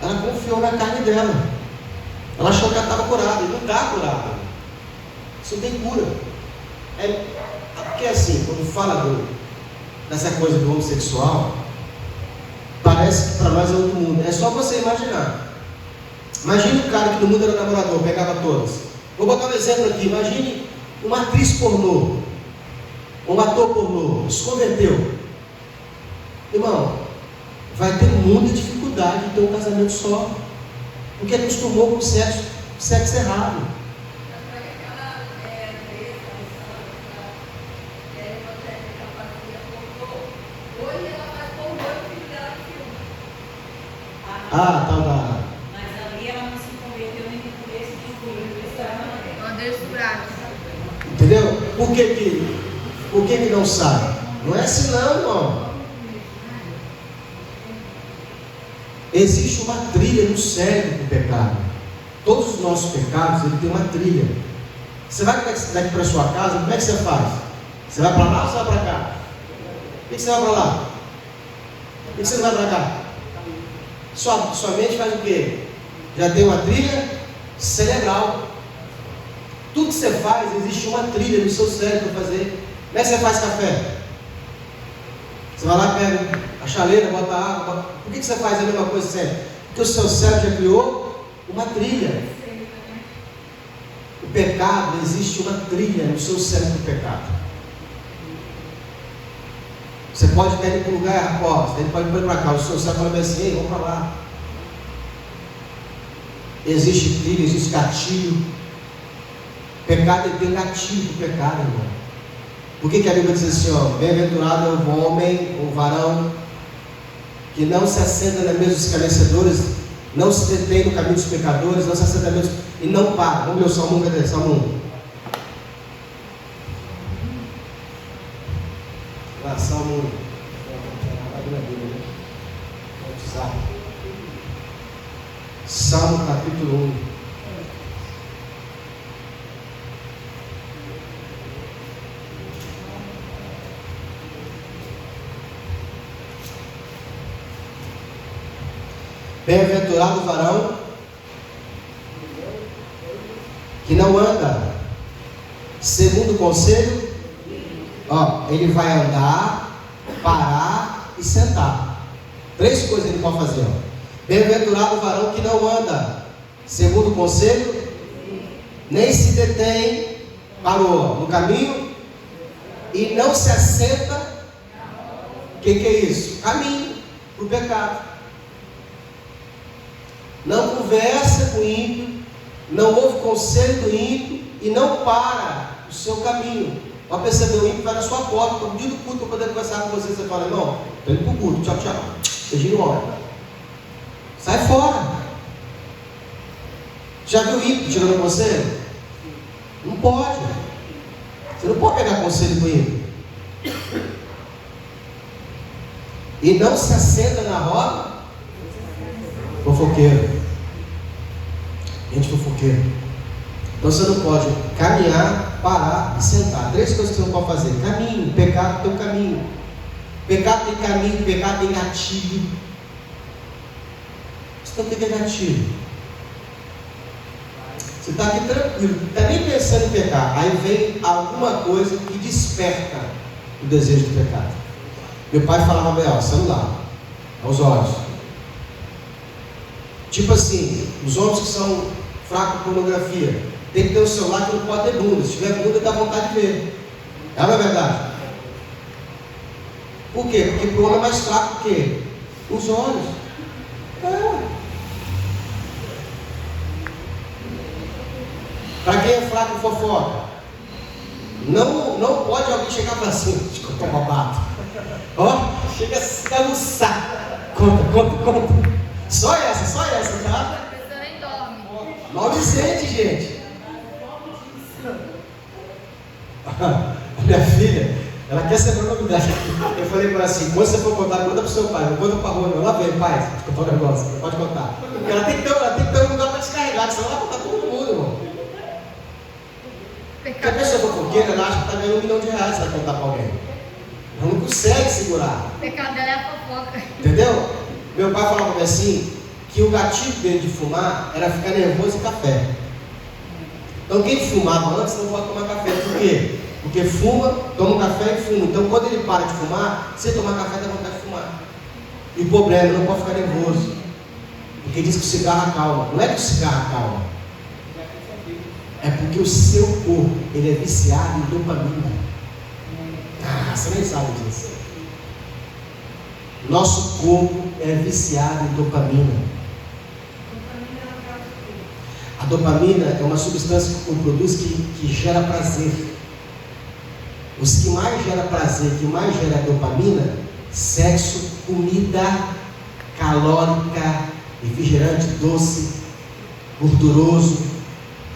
Ela confiou na carne dela. Ela achou que ela estava curada. E não está curada. Isso não tem cura. Porque assim, quando fala dessa coisa do homossexual, parece que para nós é outro mundo. É só você imaginar. Imagine um cara que no mundo era namorador, pegava todas. Vou botar um exemplo aqui. Imagine uma atriz pornô, um ator pornô, se converteu. Irmão, vai ter muita dificuldade de ter um casamento só, porque acostumou com o sexo errado. Ah, tal da... Mas ali ela não se converteu nem por esse, nem por esse. Bandeiros furados. Entendeu? Por que não sai? Não é assim não, irmão. Existe uma trilha no cérebro do pecado. Todos os nossos pecados, ele tem uma trilha. Você vai daqui para sua casa, como é que você faz? Você vai para lá ou você vai para cá? Por que você vai para lá? Por que você não vai para cá? Sua mente faz o quê? Já tem uma trilha cerebral. Tudo que você faz, existe uma trilha no seu cérebro para fazer. Como é que você faz café? Você vai lá, pega a chaleira, bota água. Por que você faz a mesma coisa sempre? Porque o seu cérebro já criou uma trilha. O pecado, existe uma trilha no seu cérebro do pecado. Você pode estar indo para um lugar, ele pode ir para cá, o seu cérebro fala assim, ei, vamos para lá. Existe trilha, existe gatilho. Pecado, ele tem gatilho do pecado, irmão. Por que a Bíblia diz assim, ó, bem-aventurado é o homem, o varão, que não se assenta na mesa dos escarnecedores, não se detém no caminho dos pecadores, não se assenta na mesa e não para. Vamos ler o Salmo 1, cadê? Salmo 1. Salmo 1. Salmo capítulo 1. Bem-aventurado o varão que não anda segundo o conselho. Ele vai andar, parar e sentar. 3 coisas ele pode fazer. Bem-aventurado o varão que não anda segundo o conselho, nem se detém, parou no caminho e não se assenta. O que é isso? Caminho para o pecado. Não conversa com o ímpio, não ouve conselho do ímpio e não para o seu caminho. Para perceber, o ímpio vai na sua porta, no dia do culto, para poder conversar com você. Você fala: irmão, estou indo para o culto, tchau, tchau. Você gira embora. Sai fora. Já viu o ímpio tirando conselho? Não pode. Você não pode pegar conselho do ímpio. E não se assenta na roda fofoqueiro. Gente fofoqueiro. Então você não pode caminhar, parar e sentar. 3 coisas que você não pode fazer. Caminho, pecado tem um caminho. Pecado tem caminho, pecado tem gatilho. Então o que é gatilho? Você está aqui tranquilo, não está nem pensando em pecar. Aí vem alguma coisa que desperta o desejo de pecado. Meu pai falava bem, celular, aos olhos. Tipo assim, os homens que são fracos com pornografia, tem que ter um celular que não pode ter bunda. Se tiver bunda, dá vontade de ver. É uma verdade? Por quê? Porque o homem é mais fraco que os olhos. Para quem é fraco, fofoca. Não pode alguém chegar e falar assim: desculpa, babado. Chega a se camuçar. Conta. Só essa, tá? A pessoa nem dorme. Mal Vicente, gente. A minha filha, ela quer saber a novidade. Eu falei para ela assim: quando você for contar, conta para o seu pai, não conta para a rua. Ela vem, pai, deixa eu contar um negócio, pode contar. Ela tem que ter um lugar para descarregar, senão ela vai contar todo mundo, irmão. Porque a pessoa fofoqueira, ela acha que está ganhando R$1 milhão se ela contar para alguém. Ela não consegue segurar. O pecado dela é a fofoca. Entendeu? Meu pai falava para mim assim, que o gatilho dele de fumar era ficar nervoso e café. Então quem fumava antes não pode tomar café. Por quê? Porque fuma, toma um café e fuma. Então quando ele para de fumar, você tomar café dá vontade de fumar. E o problema, ele não pode ficar nervoso. Porque diz que o cigarro acalma. Não é que o cigarro acalma. É porque o seu corpo, ele é viciado em dopamina. Você nem sabe disso. Nosso corpo é viciado em dopamina. A dopamina é uma substância que o corpo produz que gera prazer. Os que mais gera prazer, que mais gera dopamina: sexo, comida calórica, refrigerante doce, gorduroso,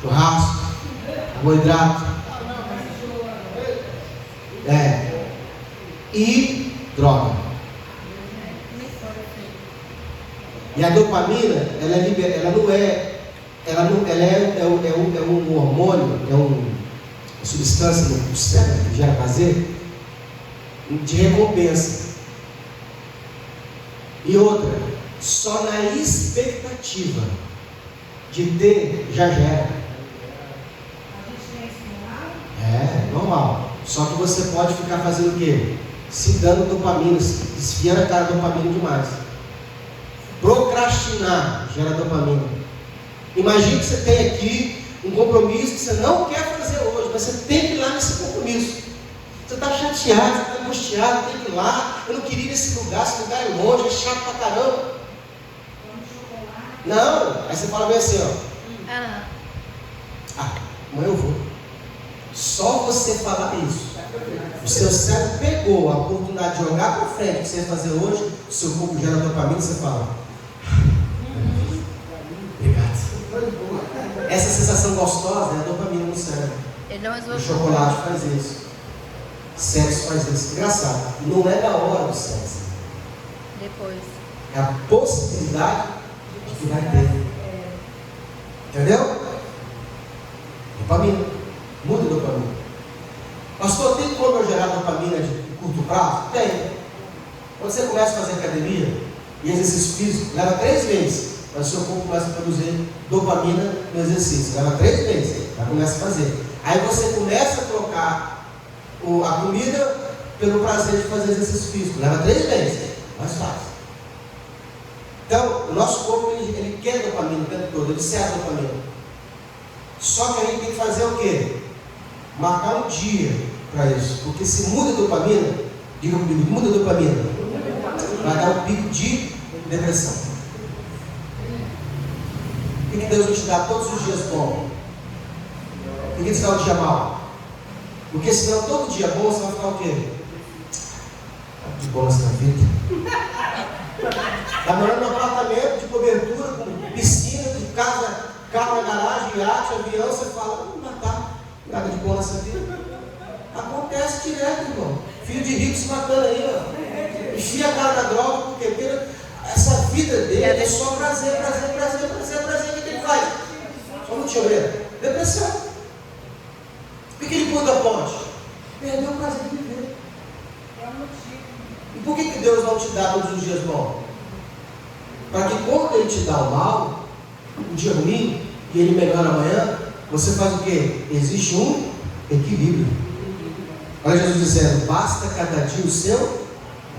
churrasco, carboidrato, e droga. E a dopamina, ela é um hormônio, é uma substância no cérebro que gera prazer, de recompensa. E outra, só na expectativa de ter, já gera. É normal. Só que você pode ficar fazendo o quê? Se dando dopamina, desfiando a cara dopamina demais. Procrastinar gera dopamina. Imagine que você tem aqui um compromisso que você não quer fazer hoje, mas você tem que ir lá nesse compromisso. Você está chateado, você está angustiado, tem que ir lá. Eu não queria ir nesse lugar, esse lugar é longe, é chato pra caramba. Não, aí você fala bem assim, amanhã eu vou. Só você falar isso O seu cérebro pegou a oportunidade de jogar para frente, o que você vai fazer hoje, o seu corpo gera dopamina e você fala, obrigado. Essa sensação gostosa é a dopamina no cérebro. Ele não O resolveu. chocolate faz isso. Sexo faz isso. Engraçado, não é na hora do sexo. Depois. É a possibilidade de que vai ter. Entendeu? Dopamina. Muda a dopamina. Pastor, tem como eu gerar dopamina de curto prazo? Tem. Quando você começa a fazer academia e exercício físico, leva 3 meses. Mas o seu corpo começa a produzir dopamina no exercício. Leva 3 meses. Já começa a fazer. Aí você começa a trocar a comida pelo prazer de fazer exercício físico. Leva 3 meses. Mais fácil. Então, o nosso corpo, ele quer dopamina o tempo todo. Ele serve dopamina. Só que a gente tem que fazer o quê? Marcar um dia para isso. Porque se muda a dopamina, diga comigo, muda a dopamina, vai dar um pico de depressão. O que Deus vai te dar todos os dias bom? O que te dá um dia mal? Porque senão todo dia bom você vai ficar o quê? De boa nessa vida. Está morando num apartamento de cobertura, com piscina, de casa, carro na garagem, iate, avião, você fala, não tá nada de bom nessa vida. Acontece direto, irmão. Filho de rico se matando aí, ó. Enfia a cara na droga, porque essa vida dele é só prazer. O que ele faz? Só não te obreiro. Depressão. Por que ele pula da ponte? Perdeu o prazer de viver. E por que Deus não te dá todos os dias bom? Para que quando ele te dá o mal, um dia ruim, e ele melhora amanhã, você faz o quê? Existe um equilíbrio. Olha Jesus dizendo, basta cada dia o seu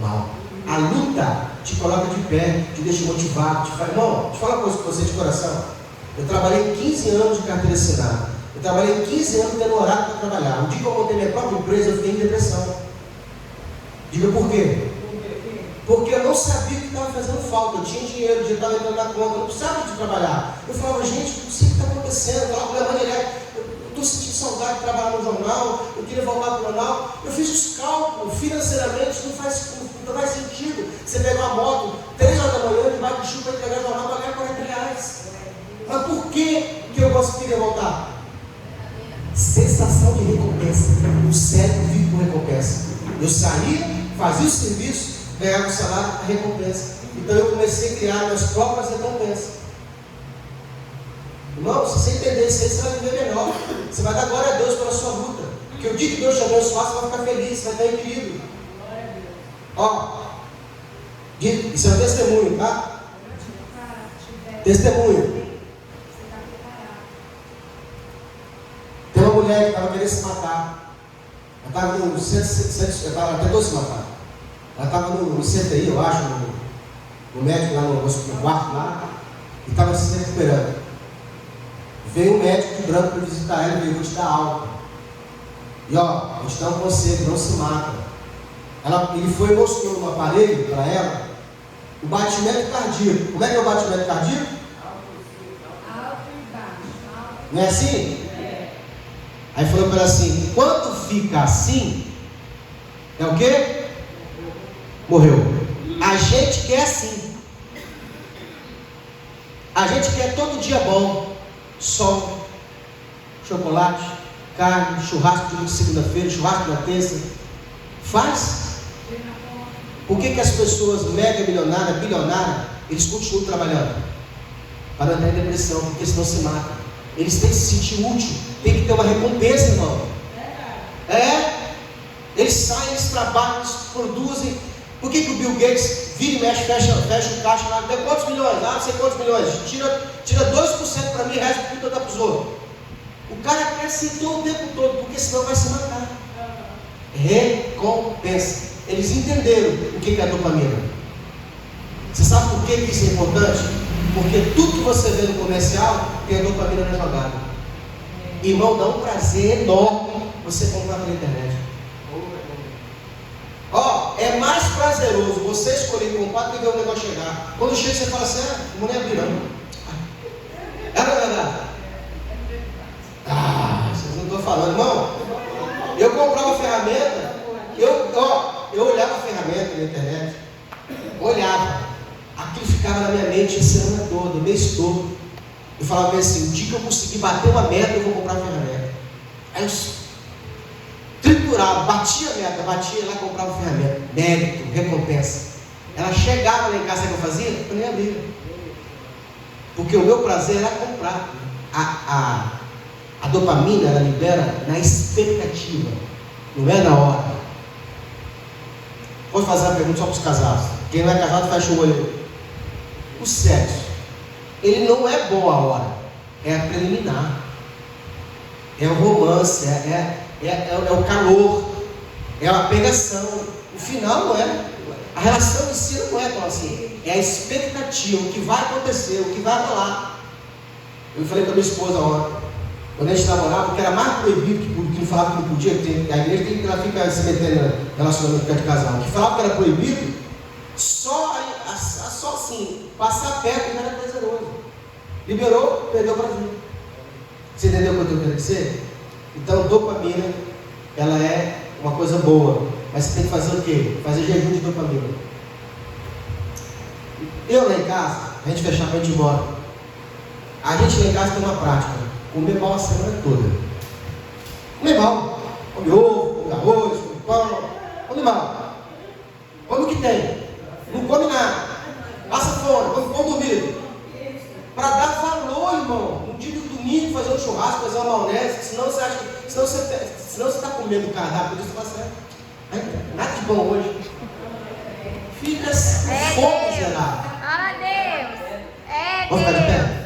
mal. A luta te coloca de pé, te deixa motivado, te faz. Irmão, deixa eu falar uma coisa com você de coração. Eu trabalhei 15 anos de carteira assinada. Eu trabalhei 15 anos tendo horário para trabalhar. O dia que eu montei minha própria empresa, eu fiquei em depressão. Diga por quê? Porque eu não sabia o que estava fazendo falta. Eu tinha dinheiro, o dinheiro estava entrando na conta, eu não precisava de trabalhar. Eu falava, gente, não sei o que está acontecendo. Eu falava, minha mãe direto, eu estou sentindo saudade de trabalhar no jornal, eu queria voltar para o jornal. Eu fiz os cálculos, financeiramente não faz sentido. Você pegar uma moto, 3 horas da manhã, debaixo de chuva, para entregar o jornal, pagar R$40. Mas por que eu queria voltar? Sensação de recompensa. O cérebro vive por recompensa. Eu saía, fazia o serviço, ganhava o salário, a recompensa. Então eu comecei a criar minhas próprias recompensas. Irmão, se você entender isso aí, você vai viver melhor. Você vai dar glória a Deus pela sua luta. Porque o dia que Deus te abençoar, você vai ficar feliz, você vai ter equilíbrio. Ó, isso é um testemunho, tá? Testemunho. Tem uma mulher que estava querendo se matar. Ela estava no centro, ela tentou se matar. Ela estava no CTI, eu acho, no médico lá no quarto lá, e estava se recuperando. Veio um médico de branco para visitar ela e veio, vou te dar algo. E ó, vou te dar um conselho, não se mata. Ele foi e mostrou no aparelho para ela o batimento cardíaco. Como é que é o batimento cardíaco? Alto e baixo. Não é assim? Aí falou para ela assim, quando fica assim, é o quê? Morreu. A gente quer assim. A gente quer todo dia bom. Sol, chocolate, carne, churrasco de segunda-feira, churrasco na terça. Faz. Por que as pessoas mega milionárias, bilionárias, eles continuam trabalhando? Para não entrar em depressão, porque senão se matam. Eles têm que se sentir útil, tem que ter uma recompensa, irmão. Eles saem, eles trabalham, eles produzem. Por que o Bill Gates vira e mexe, fecha o caixa lá, deu quantos milhões? Não sei quantos milhões. Tira 2% para mim, o resto tudo dá para os outros. O cara quer assim todo o tempo todo, porque senão vai se matar. Recompensa. Eles entenderam o que é a dopamina. Você sabe por que isso é importante? Porque tudo que você vê no comercial tem a dopamina na jogada. Irmão, dá um prazer enorme você comprar pela internet. Ó, é mais prazeroso você escolher comprar do que ver o negócio chegar. Quando chega você fala assim, não vou nem abrir não. É verdade? Vocês não estão falando, irmão. Eu comprava ferramenta, na internet, olhava, aquilo ficava na minha mente a semana toda, o mês todo. Eu falava assim, o dia que eu conseguir bater uma meta, eu vou comprar uma ferramenta. Aí eu triturava, batia a meta, batia lá e comprava uma ferramenta. Mérito, recompensa. Ela chegava lá em casa, sabe o que eu fazia? Eu nem abria. Porque o meu prazer era comprar. A dopamina, ela libera na expectativa, não é na hora. Vou fazer uma pergunta só para os casados. Quem não é casado, fecha o olho. O sexo, ele não é bom a hora, é a preliminar, é o romance, é o calor, é a pegação. O final não é, a relação em si não é tão assim, é a expectativa, o que vai acontecer, o que vai rolar. Eu falei com a minha esposa ontem, quando a gente namorava, porque era mais proibido que não falava que não podia, porque a igreja ela fica se metendo no relacionamento de casal, que falava que era proibido, só assim, passar perto não era prazeroso. Liberou, perdeu o prazer. Você entendeu o que eu estou querendo dizer? Então, dopamina, ela é uma coisa boa, mas você tem que fazer o quê? Fazer jejum de dopamina. Eu lá em casa, a gente fechar para a gente ir embora. A gente lá em casa tem uma prática, comer mal a semana toda. Comer mal. Come ovo, come arroz, come pão, come mal. Come o que tem. Não come nada. Passa fome, come pão dormido. Para dar valor, irmão. Um dia do domingo, fazer um churrasco, fazer uma maionese, senão você acha que. Senão você está comendo cardápio, por isso você está certo. Nada de bom hoje. Fica com fome, será? Glória a Deus. Vamos ficar de pé?